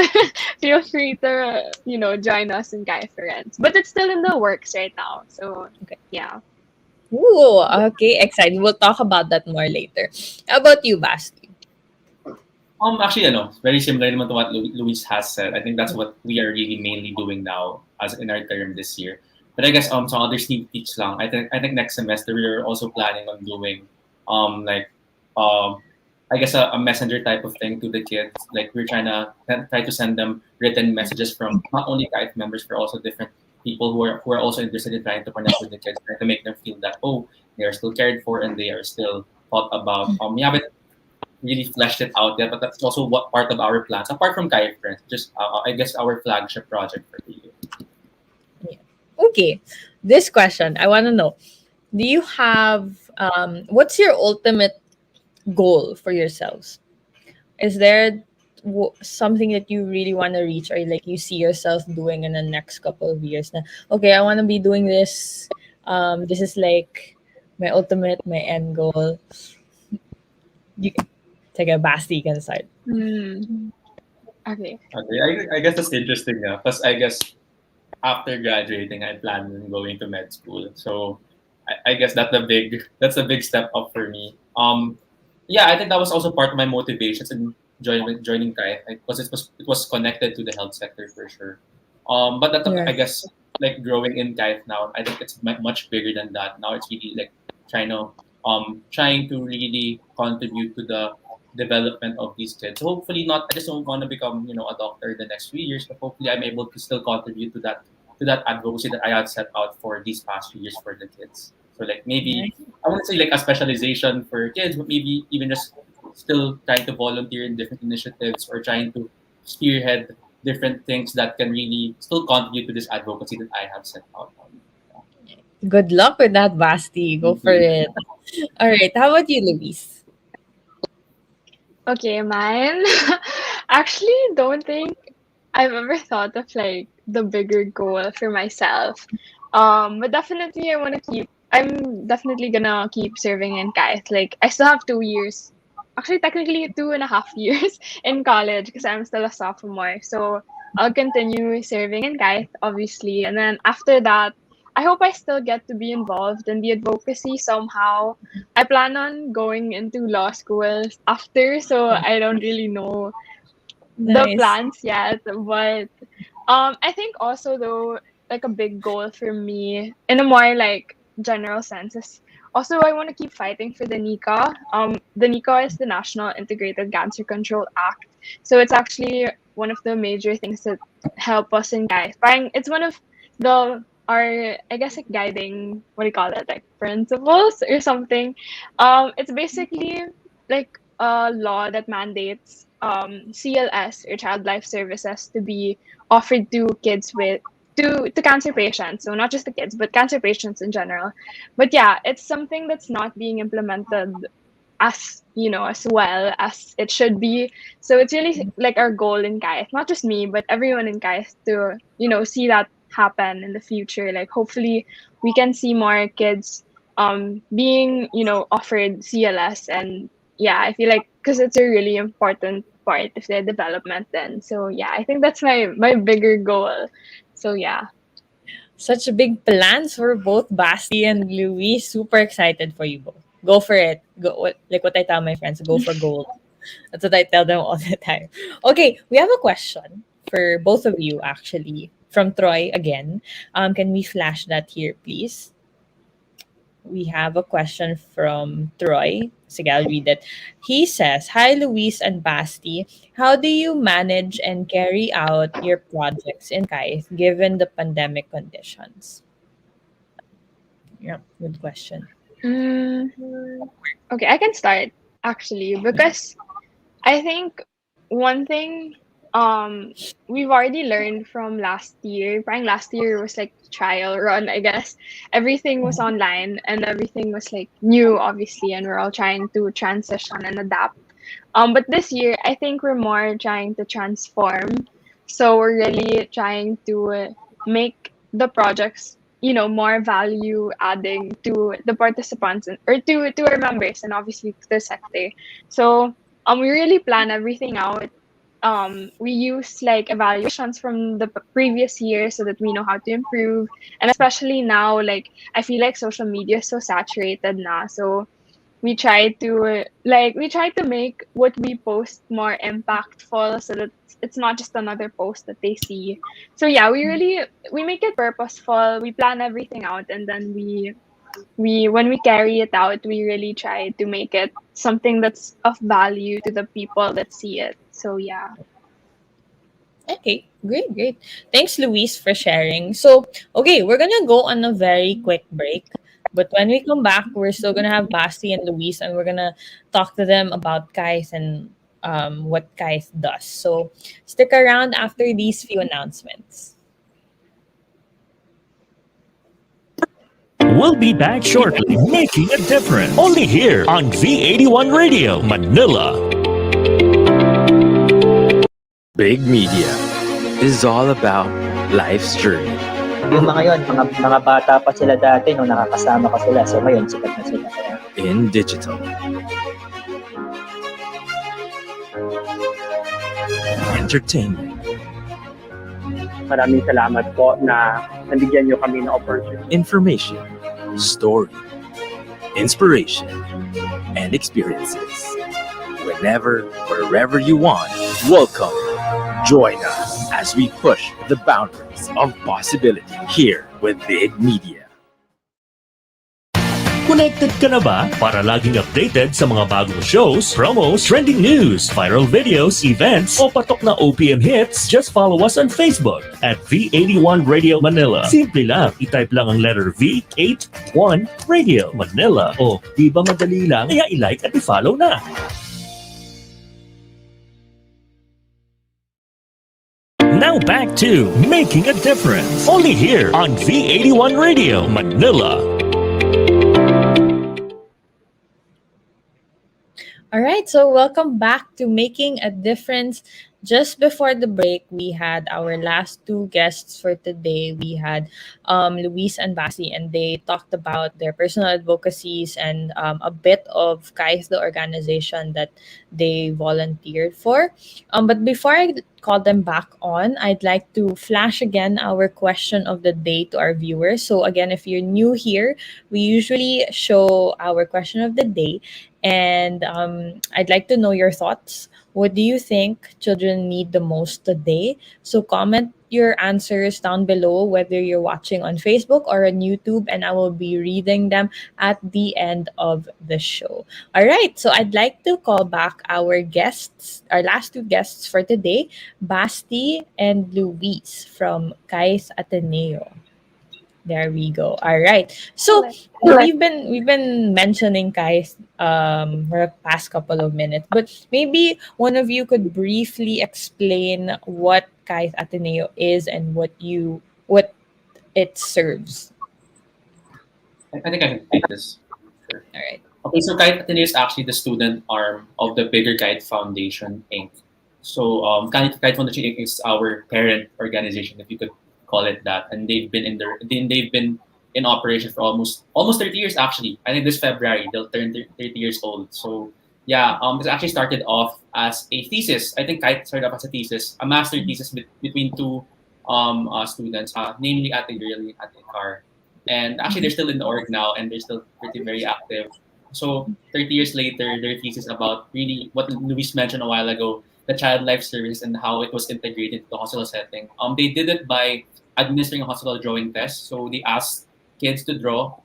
feel free to join us in Guy Friends. But it's still in the works right now. So Okay. yeah. Ooh, okay, excited. We'll talk about that more later. How about you, Basti? Actually, very similar naman to what Louise has said. I think that's what we are really mainly doing now as in our term this year. But I guess some other sneak peeks lang. I think next semester we are also planning on doing like I guess a messenger type of thing to the kids. Like we're try to send them written messages from not only Kythe members but also different people who are also interested in trying to connect with the kids, trying to make them feel that they are still cared for and they are still thought about. We haven't really fleshed it out yet, but that's also what part of our plans. Apart from Kythe Friends, just I guess our flagship project for the year. Yeah. Okay, this question I want to know: do you have what's your ultimate goal for yourselves? Is there something that you really want to reach, or like you see yourself doing in the next couple of years? Na, okay, I want to be doing this. This is like my ultimate, my end goal. You can take a Basti, you can start. Hmm. Okay. Okay, I guess that's interesting, yeah. Because I guess after graduating, I plan on going to med school. So I guess that's a big step up for me. Yeah, I think that was also part of my motivations in joining Kythe because it was connected to the health sector for sure. But that I Right. guess like growing in Kythe now, I think it's much bigger than that. Now it's really like trying to really contribute to the development of these kids. So hopefully not. I just don't want to become a doctor the next few years, but hopefully I'm able to still contribute to that advocacy that I had set out for these past few years for the kids. So like maybe Nice. I wouldn't say like a specialization for kids, but maybe even just still trying to volunteer in different initiatives or trying to spearhead different things that can really still contribute to this advocacy that I have set out on. Good luck with that, Basti. Go Thank for you. it. All right. How about you, Louise? Okay, mine. Actually, don't think I've ever thought of like the bigger goal for myself. But definitely I'm definitely gonna keep serving in Kythe. Like I still have 2 years. Actually, technically 2.5 years in college because I'm still a sophomore. So I'll continue serving in Kythe, obviously. And then after that, I hope I still get to be involved in the advocacy somehow. I plan on going into law school after, so I don't really know the Nice. plans yet. But I think also though, like a big goal for me in a more like general sense is also I want to keep fighting for the NICA. The NICA is the National Integrated Cancer Control Act. So it's actually one of the major things that help us in guys. Parang it's one of the our I guess like guiding what do you call it, like principles or something. It's basically like a law that mandates CLS or child life services to be offered to kids with to cancer patients. So not just the kids, but cancer patients in general. But yeah, it's something that's not being implemented as as well as it should be. So it's really like our goal in Kythe, not just me, but everyone in Kythe to see that happen in the future. Like hopefully we can see more kids being offered CLS. And yeah, I feel like because it's a really important part of their development then. So yeah, I think that's my bigger goal. So yeah. Such big plans for both Basti and Louis. Super excited for you both. Go for it. Like what I tell my friends, go for gold. That's what I tell them all the time. Okay, we have a question for both of you actually from Troy again. Can we flash that here, please? we have a question from Troy. Sige, I'll read it. He says, "Hi, Louise and Basti. How do you manage and carry out your projects in Kythe given the pandemic conditions?" Yeah, good question. Mm, okay, I can start actually because I think one thing we've already learned from last year. Parang last year was like trial run, I guess. Everything was online and everything was like new, obviously, and we're all trying to transition and adapt. But this year, I think we're more trying to transform. So we're really trying to make the projects, more value adding to the participants or to our members and obviously to the sector. So we really plan everything out. We use like evaluations from the previous year so that we know how to improve. And especially now, like I feel like social media is so saturated now. So we try to make what we post more impactful so that it's not just another post that they see. So yeah, we make it purposeful. We plan everything out, and then we when we carry it out, we really try to make it something that's of value to the people that see it. So yeah. Okay, great, great. Thanks, Louise, for sharing. So, okay, we're gonna go on a very quick break. But when we come back, we're still gonna have Basti and Louise, and we're gonna talk to them about Kythe and what Kythe does. So, stick around after these few announcements. We'll be back shortly, making a difference. Only here on V81 Radio, Manila. Big Media is all about life's journey. Yung mga yun, mga bata pa sila dati nung nakakasama ko sila. So ngayon, sikat na sila. In digital. Entertainment. Maraming salamat po na nabigyan nyo kami ng opportunity. Information. Story. Inspiration. And experiences. Whenever, wherever you want, welcome. Join us as we push the boundaries of possibility here with Big Media. Connected ka na ba para laging updated sa mga bagong shows, promos, trending news, viral videos, events, o patok na OPM hits? Just follow us on Facebook at V81 Radio Manila. Simple lang, itype lang ang letter V81 Radio Manila. O, di ba madali lang? Kaya i-like at i-follow na. Now back to Making a Difference. Only here on V81 Radio Manila. All right, so welcome back to Making a Difference. Just before the break, we had our last two guests for today. We had Louise and Basti, and they talked about their personal advocacies and a bit of Kythe, the organization that they volunteered for. But before I call them back on, I'd like to flash again our question of the day to our viewers. So again, if you're new here, we usually show our question of the day, and I'd like to know your thoughts. What do you think children need the most today? So comment your answers down below, whether you're watching on Facebook or on YouTube, and I will be reading them at the end of the show. All right, so I'd like to call back our guests, our last two guests for today, Basti and Louise from Kythe-Ateneo. There we go. All right. So we've been mentioning Kythe for the past couple of minutes, but maybe one of you could briefly explain what Kythe-Ateneo is and what it serves. I think I can take this. Sure. All right. Okay, so Kythe-Ateneo is actually the student arm of the bigger Kythe Foundation, Inc. So Kythe Foundation Inc. is our parent organization, if you could call it that, and they've been in operation for almost 30 years actually. I think this February they'll turn 30 years old. So yeah, this actually started off as a thesis. I think Kythe started off as a thesis, a master thesis between two students, namely Ate Girl and Ate Car. And actually they're still in the org now, and they're still very active. So 30 years later, their thesis about really what Louise mentioned a while ago, the child life service and how it was integrated into the hospital setting. They did it by administering a hospital drawing test. So they asked kids to draw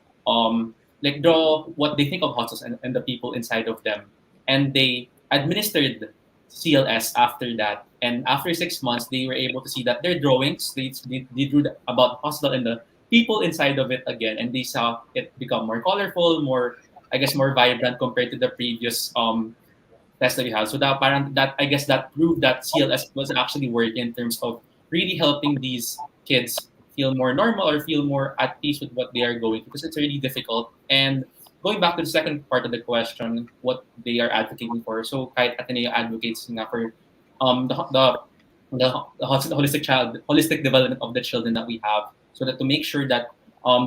like draw what they think of hostels and the people inside of them, and they administered CLS after that. And after 6 months, they were able to see that their drawings they drew about hostel and the people inside of it again, and they saw it become more colorful, more I guess more vibrant compared to the previous test that we had. So that parang that I guess that proved that CLS was actually working in terms of really helping these kids feel more normal or feel more at peace with what they are going through because it's really difficult. And going back to the second part of the question, what they are advocating for. So Kythe-Ateneo advocates nga for the holistic development of the children that we have, so that to make sure that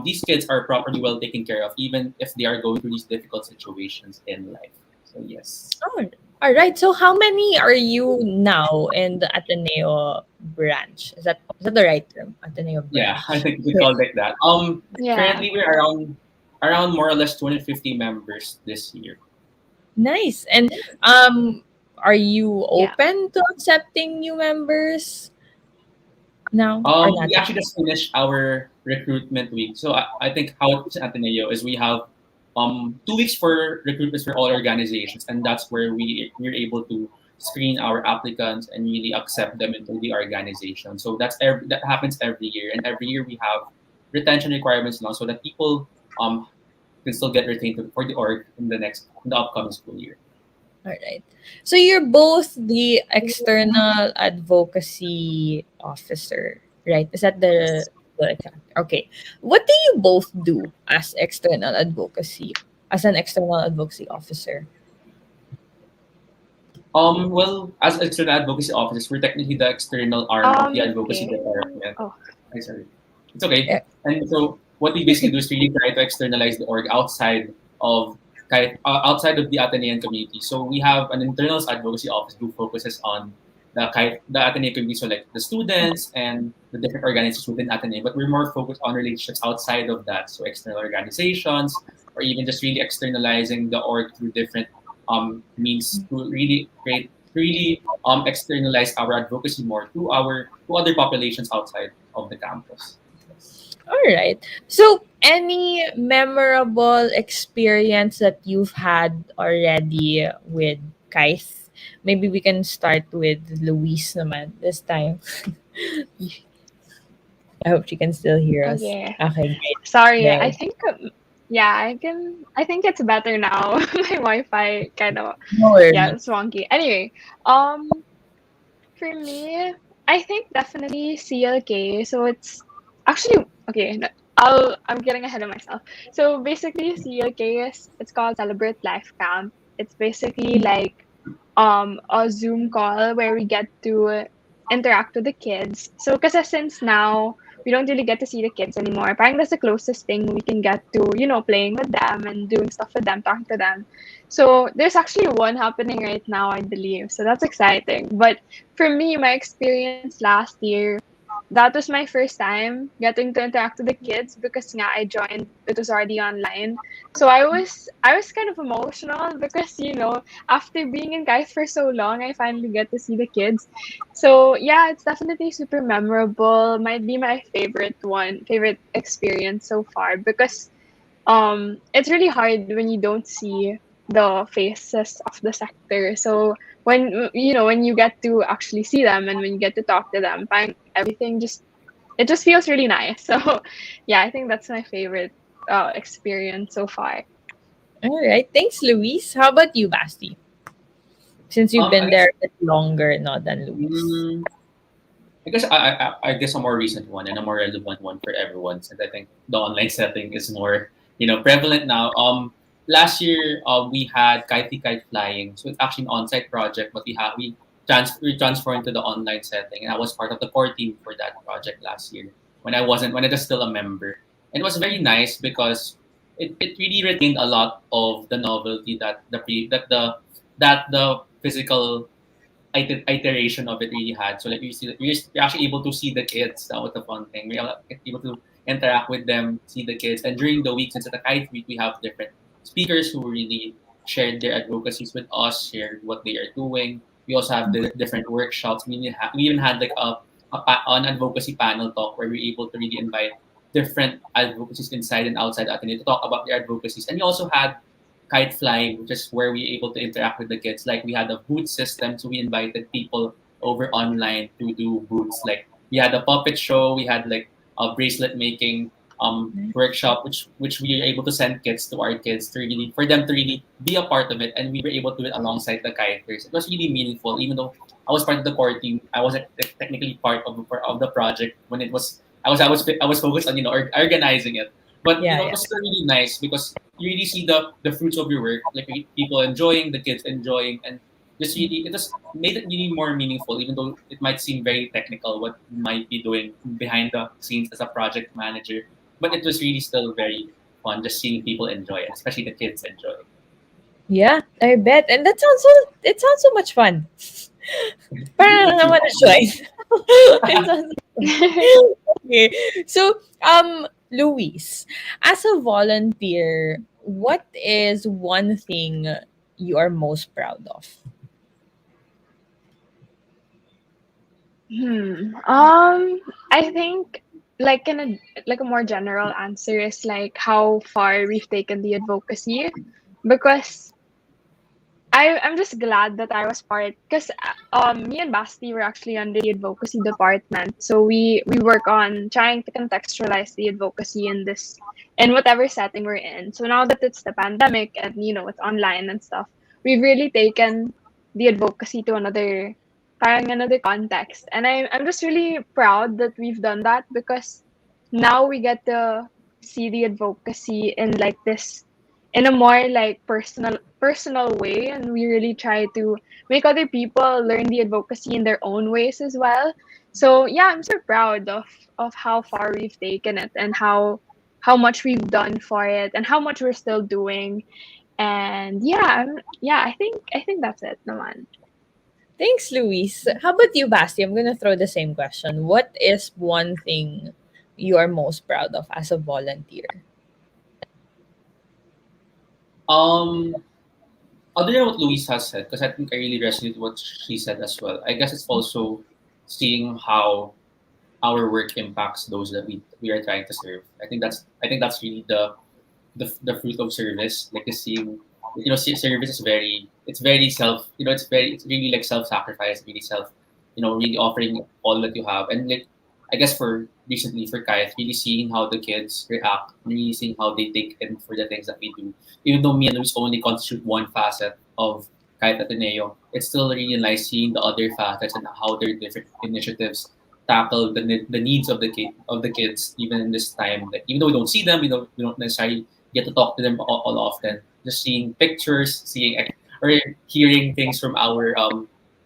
these kids are properly well taken care of, even if they are going through these difficult situations in life. So yes. Oh, all right. So how many are you now in the Ateneo branch? Is that the right term? Ateneo branch. Yeah, I think we call it that. Yeah. Currently we're around more or less 250 members this year. Nice. And are you open to accepting new members now or not? We actually just finished our recruitment week. So I think how it's at Ateneo is we have 2 weeks for recruitments for all organizations, and that's where we're able to screen our applicants and really accept them into the organization. So that happens every year, and every year we have retention requirements now so that people can still get retained for the org in the upcoming school year. All right. So you're both the external advocacy officer, right? Is that the okay? What do you both do as an external advocacy officer? Well, as external advocacy officers, we're technically the external arm of the advocacy Okay. department. Oh. Ay, sorry. It's okay. Yeah. And so what we basically do is really try to externalize the org outside of the Atenean community. So we have an internal advocacy office who focuses on the Atenean community, so like the students and the different organizations within Ateneo, but we're more focused on relationships outside of that, so external organizations, or even just really externalizing the org through different means to really externalize our advocacy more to other populations outside of the campus. All right. So, any memorable experience that you've had already with Kythe? Maybe we can start with Louise naman this time. I hope she can still hear us. Okay. Okay, great. Sorry, Go. I think I think it's better now. My Wi-Fi kind of No worries. it's wonky. Anyway, for me, I think definitely CLK. So it's actually okay. I'm getting ahead of myself. So basically, CLK it's called Celebrate Life Camp. It's basically like a Zoom call where we get to interact with the kids. So because since now we don't really get to see the kids anymore, parang that's the closest thing we can get to, playing with them and doing stuff with them, talking to them. So there's actually one happening right now, I believe. So that's exciting. But for me, my experience last year, that was my first time getting to interact with the kids because I joined, it was already online. So I was kind of emotional because, after being in Kythe for so long, I finally get to see the kids. So yeah, it's definitely super memorable. Might be my favorite experience so far because it's really hard when you don't see the faces of the sector. So when you get to actually see them and when you get to talk to them, everything just feels really nice. So yeah, I think that's my favorite experience so far. All right. Thanks, Louise. How about you, Basti? Since you've been there a bit longer than Louise. I guess I guess a more recent one and a more relevant one for everyone, since I think the online setting is more prevalent now. Last year we had Kite flying, so it's actually an on-site project, but we transferred into the online setting, and I was part of the core team for that project last year when I was still a member, and it was very nice because it really retained a lot of the novelty that the physical iteration of it really had. So like you're actually able to see the kids. That was the fun thing. We're able to interact with them, see the kids, and during the week, since at the Kythe week, we have different speakers who really shared their advocacies with us, shared what they are doing. We also have the different workshops. We even had like an advocacy panel talk where we were able to really invite different advocacies inside and outside Ateneo to talk about their advocacies. And we also had kite flying, which is where we were able to interact with the kids. Like we had a booth system, so we invited people over online to do booths. Like we had a puppet show, we had like a bracelet making workshop, which we were able to send kits to our kids to really for them to really be a part of it, and we were able to do it alongside the kiters. It was really meaningful, even though I was part of the core team. I wasn't technically part of the project when it was. I was focused on organizing it, but it was still really nice because you really see the fruits of your work, like people enjoying, the kids enjoying, and just really it just made it really more meaningful, even though it might seem very technical what you might be doing behind the scenes as a project manager. But it was really still very fun just seeing people enjoy it, especially the kids enjoy it. Yeah, I bet. And it sounds so much fun. Parang I want to join. It sounds okay. So, Louise, as a volunteer, what is one thing you are most proud of? I think like a more general answer is like how far we've taken the advocacy, because I'm just glad that I was part, because me and Basti were actually under the advocacy department, so we work on trying to contextualize the advocacy in whatever setting we're in. So now that it's the pandemic and it's online and stuff, we've really taken the advocacy to another context, and I'm just really proud that we've done that, because now we get to see the advocacy in like this, in a more like personal way, and we really try to make other people learn the advocacy in their own ways as well. So yeah, I'm so proud of how far we've taken it, and how much we've done for it, and how much we're still doing. And I think that's it, naman. Thanks, Louise. How about you, Basti? I'm gonna throw the same question. What is one thing you are most proud of as a volunteer? Other than what Louise has said, because I think I really resonate with what she said as well. I guess it's also seeing how our work impacts those that we are trying to serve. I think that's really the fruit of service. Like seeing, service is very self, it's really like self-sacrifice, really really offering all that you have. And like, I guess recently for Kythe, really seeing how the kids react, really seeing how they take in for the things that we do. Even though me and Luis only constitute one facet of Kythe-Ateneo, it's still really nice seeing the other facets and how their different initiatives tackle the needs of the kids, even in this time. Like, even though we don't see them, we don't necessarily get to talk to them all often. Just seeing pictures, or hearing things from our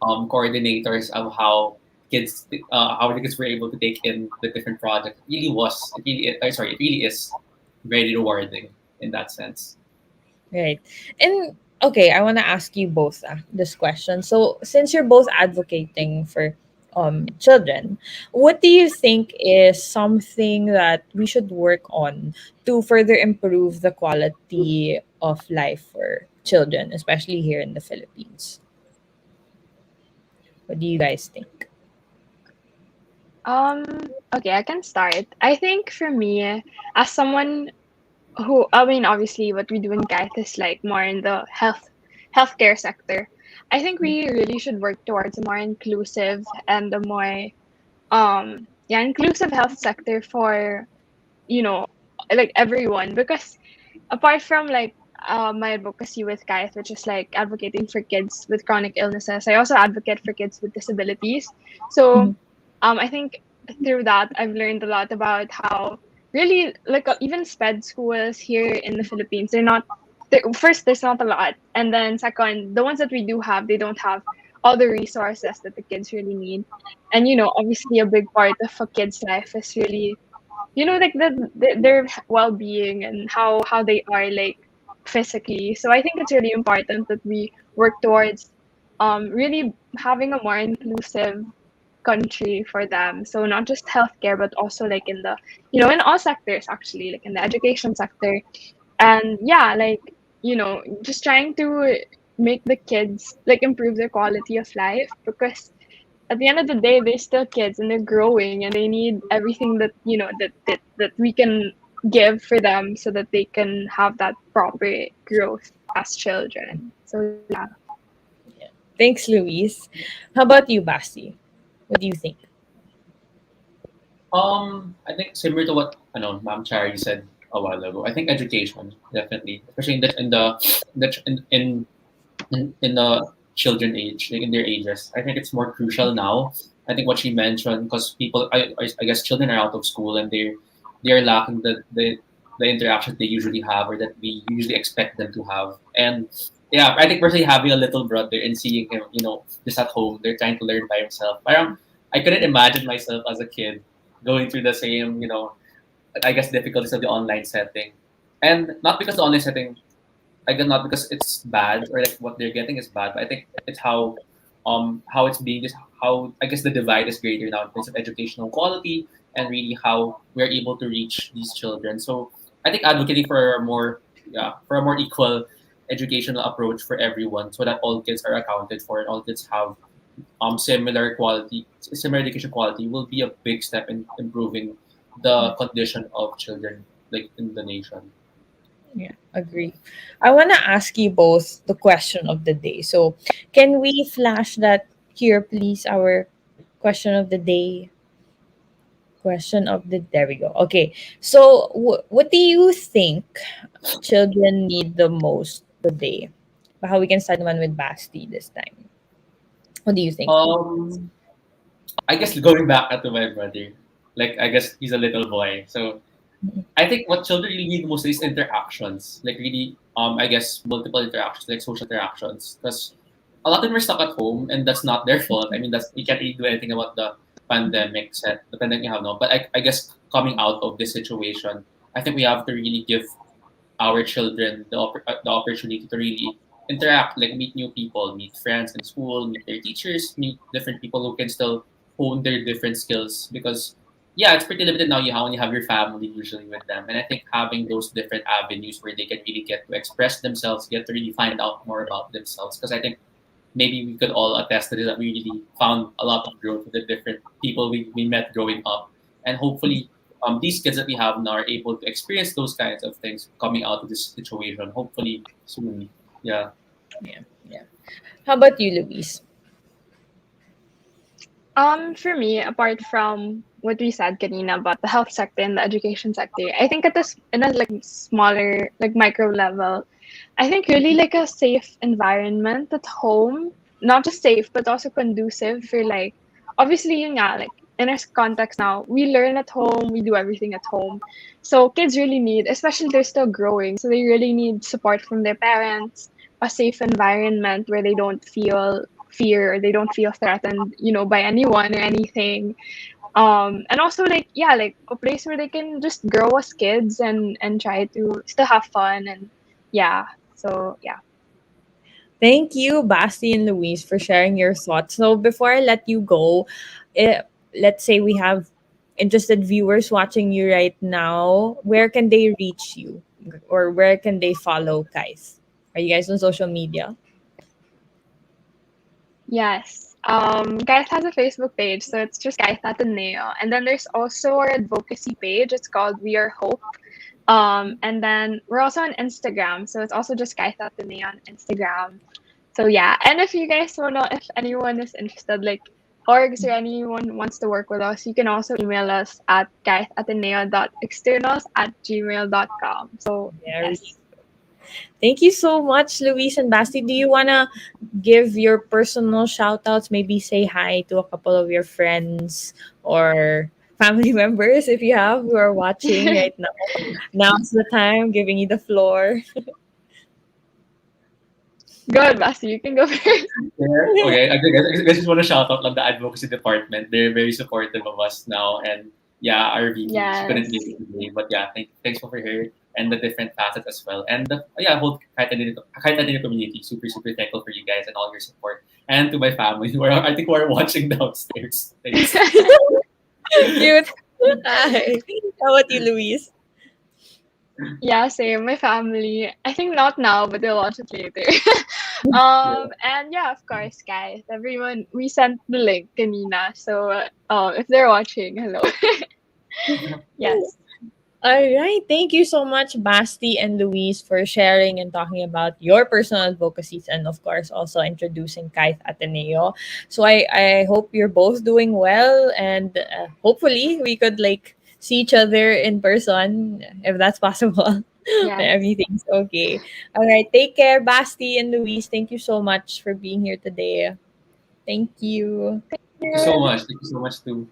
coordinators of how the kids were able to take in the different projects. It really is very rewarding in that sense. Right. And okay, I want to ask you both this question. So, since you're both advocating for children, what do you think is something that we should work on to further improve the quality of life for children, especially here in the Philippines? What do you guys think? Okay, I can start. I think for me, as someone who, I mean, obviously what we do in Kythe is like more in the healthcare sector. I think we really should work towards a more inclusive and a more inclusive health sector for like everyone, because apart from like my advocacy with Kythe, which is like advocating for kids with chronic illnesses, I also advocate for kids with disabilities. So I think through that I've learned a lot about how really like even SPED schools here in the Philippines, first, there's not a lot, and then second, the ones that we do have, they don't have all the resources that the kids really need. And obviously a big part of a kid's life is really like their well-being and how they are like physically. So I think it's really important that we work towards really having a more inclusive country for them. So not just healthcare, but also like in the in all sectors, actually, like in the education sector. And just trying to make the kids like improve their quality of life, because at the end of the day, they're still kids and they're growing and they need everything that that we can give for them so that they can have that proper growth as children. So yeah. Thanks, Louise. How about you, Basti? What do you think? I think similar to what Ma'am Chary said a while ago. I think education definitely, especially in the children age, like in their ages. I think it's more crucial now. I think what she mentioned, because people, I guess children are out of school and they are lacking the interactions they usually have or that we usually expect them to have. And yeah, I think personally having a little brother and seeing him, just at home, they're trying to learn by himself. I couldn't imagine myself as a kid going through the same, I guess difficulties of the online setting. And not because the online setting, I guess not because it's bad or like what they're getting is bad, but I think it's how it's being just how I guess the divide is greater now in terms of educational quality and really how we're able to reach these children. So I think advocating for a more equal educational approach for everyone so that all kids are accounted for and all kids have similar education quality will be a big step in improving the condition of children like in the nation. Yeah, agree. I want to ask you both the question of the day. So, can we flash that here, please? Our question of the day. There we go. Okay. So, what do you think children need the most today? How we can start one with Basti this time. What do you think? I guess going back to my brother, like I guess he's a little boy, so I think what children really need most is interactions, like really, I guess multiple interactions, like social interactions, because a lot of them are stuck at home, and that's not their fault. I mean, we can't really do anything about the pandemic you have now. But I guess coming out of this situation, I think we have to really give our children the opportunity to really interact, like meet new people, meet friends in school, meet their teachers, meet different people who can still hone their different skills. Because yeah, it's pretty limited now. You only have your family usually with them, and I think having those different avenues where they can really get to express themselves, get to really find out more about themselves. Because I think maybe we could all attest to this that we really found a lot of growth with the different people we met growing up, and hopefully these kids that we have now are able to experience those kinds of things coming out of this situation. Hopefully soon. Yeah. How about you, Louise? For me, apart from what we said, kanina, about the health sector and the education sector, I think in a like smaller, like micro level, I think really like a safe environment at home, not just safe but also conducive for like, obviously yun nga, like in our context now, we learn at home, we do everything at home. So kids really need, especially they're still growing, so they really need support from their parents, a safe environment where they don't feel fear or they don't feel threatened, by anyone or anything. And also like a place where they can just grow as kids and try to still have fun and so. Thank you, Basti and Louise, for sharing your thoughts. So before I let you go, let's say we have interested viewers watching you right now. Where can they reach you, or where can they follow Kythe? Are you guys on social media? Yes. Kythe has a Facebook page, so it's just Kythe-Ateneo. And then there's also our advocacy page. It's called We Are Hope. And then we're also on Instagram, so it's also just Kythe-Ateneo on Instagram. So yeah, and if you guys wanna, if anyone is interested, like orgs or anyone wants to work with us, you can also email us at kytheateneo.externals@gmail.com. So yes. Thank you so much, Louise and Basti. Do you want to give your personal shout outs? Maybe say hi to a couple of your friends or family members if you have who are watching right now. Now's the time, giving you the floor. Go ahead, Basti. You can go first. Yeah. Okay. I just want to shout out on the advocacy department. They're very supportive of us now, and yeah, our VP she couldn't make it today, but yeah, thanks for her and the different facets as well, and whole Kythe-Ateneo community. Super thankful for you guys and all your support, and to my family who are watching downstairs. Thanks. Cute. Hi. How about you, Louise? Yeah, same. My family. I think not now, but they'll watch it later. And yeah, of course, guys. Everyone, we sent the link kanina. So, if they're watching, hello. Yes. All right. Thank you so much, Basti and Louise, for sharing and talking about your personal advocacies and, of course, also introducing Kythe-Ateneo. So I hope you're both doing well, and hopefully we could like see each other in person if that's possible. Yes. Everything's okay. All right. Take care, Basti and Louise. Thank you so much for being here today. Thank you. Thank you so much. Thank you so much too.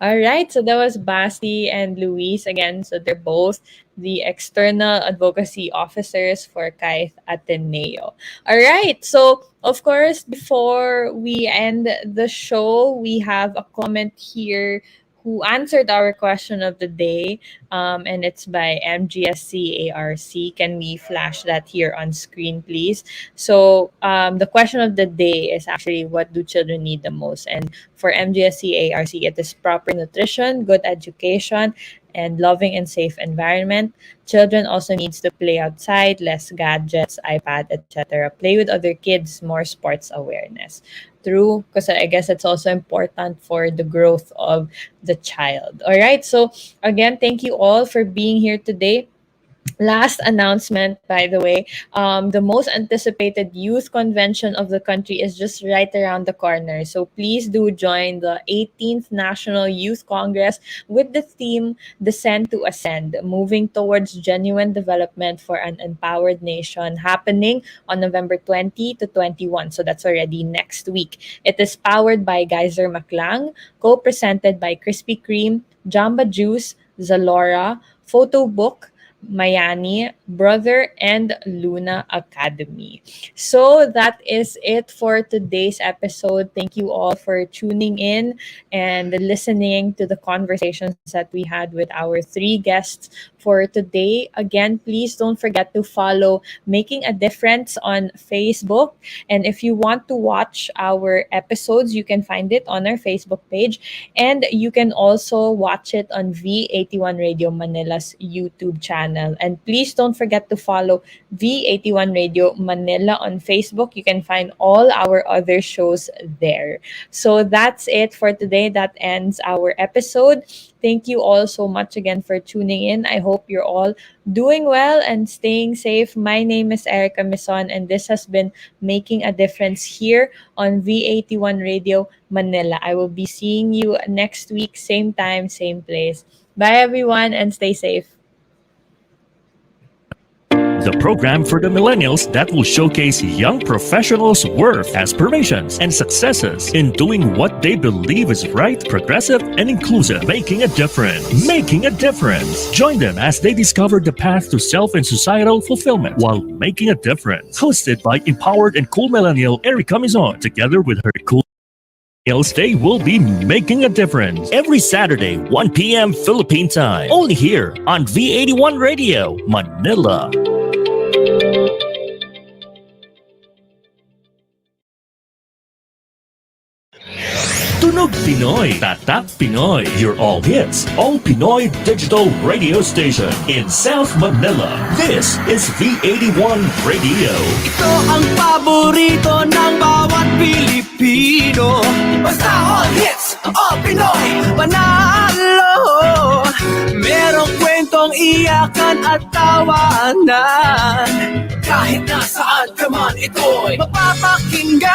All right, so that was Basti and Louise again. So they're both the external advocacy officers for Kythe-Ateneo. All right, so of course, before we end the show, we have a comment here who answered our question of the day, and it's by MGSCARC. Can we flash that here on screen, please? So the question of the day is actually, what do children need the most? And for MGSCARC, it is proper nutrition, good education, and loving and safe environment. Children also needs to play outside, less gadgets, iPad, etc. Play with other kids, more sports awareness. True, because I guess it's also important for the growth of the child. All right, so again, thank you all for being here today. Last announcement, by the way, the most anticipated youth convention of the country is just right around the corner. So please do join the 18th National Youth Congress with the theme Descend to Ascend, moving towards genuine development for an empowered nation, happening on November 20 to 21. So that's already next week. It is powered by Geyser Maclang, co-presented by Krispy Kreme, Jamba Juice, Zalora, Photo Book, Mayani, Brother, and Luna Academy. So that is it for today's episode. Thank you all for tuning in and listening to the conversations that we had with our three guests for today. Again, please don't forget to follow Making a Difference on Facebook. And if you want to watch our episodes, you can find it on our Facebook page. And you can also watch it on V81 Radio Manila's YouTube channel. And please don't forget to follow V81 Radio Manila on Facebook. You can find all our other shows there. So that's it for today. That ends our episode. Thank you all so much again for tuning in. I hope you're all doing well and staying safe. My name is Erika Mison, and this has been Making a Difference here on V81 Radio Manila. I will be seeing you next week, same time, same place. Bye, everyone, and stay safe. The program for the millennials that will showcase young professionals' worth, aspirations, and successes in doing what they believe is right, progressive, and inclusive. Making a difference. Making a difference. Join them as they discover the path to self and societal fulfillment while making a difference. Hosted by empowered and cool millennial Erika Mison, together with her cool they will be making a difference every Saturday, 1 p.m. Philippine time. Only here on V81 Radio, Manila. Tunog Pinoy, Tatak Pinoy, your all hits, all Pinoy digital radio station in South Manila. This is V81 Radio. Ito ang paborito ng bawat Pilipino. Basta all hits, all Pinoy, panalo. Merong kwentong iyakan at tawanan. Kahit nasaan ka man, ito'y mapapakinggan.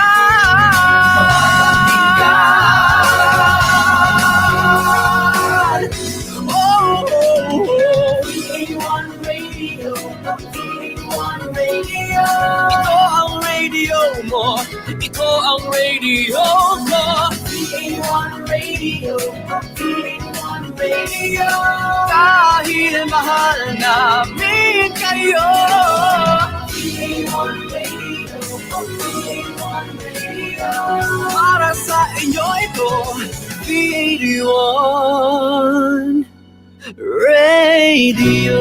Ito ang radio mo, ito ang radio ko. V81 Radio, V81 Radio. Dahil mahal namin kayo. V81 Radio, V81 Radio. Para sa inyo ito, V81 Radio.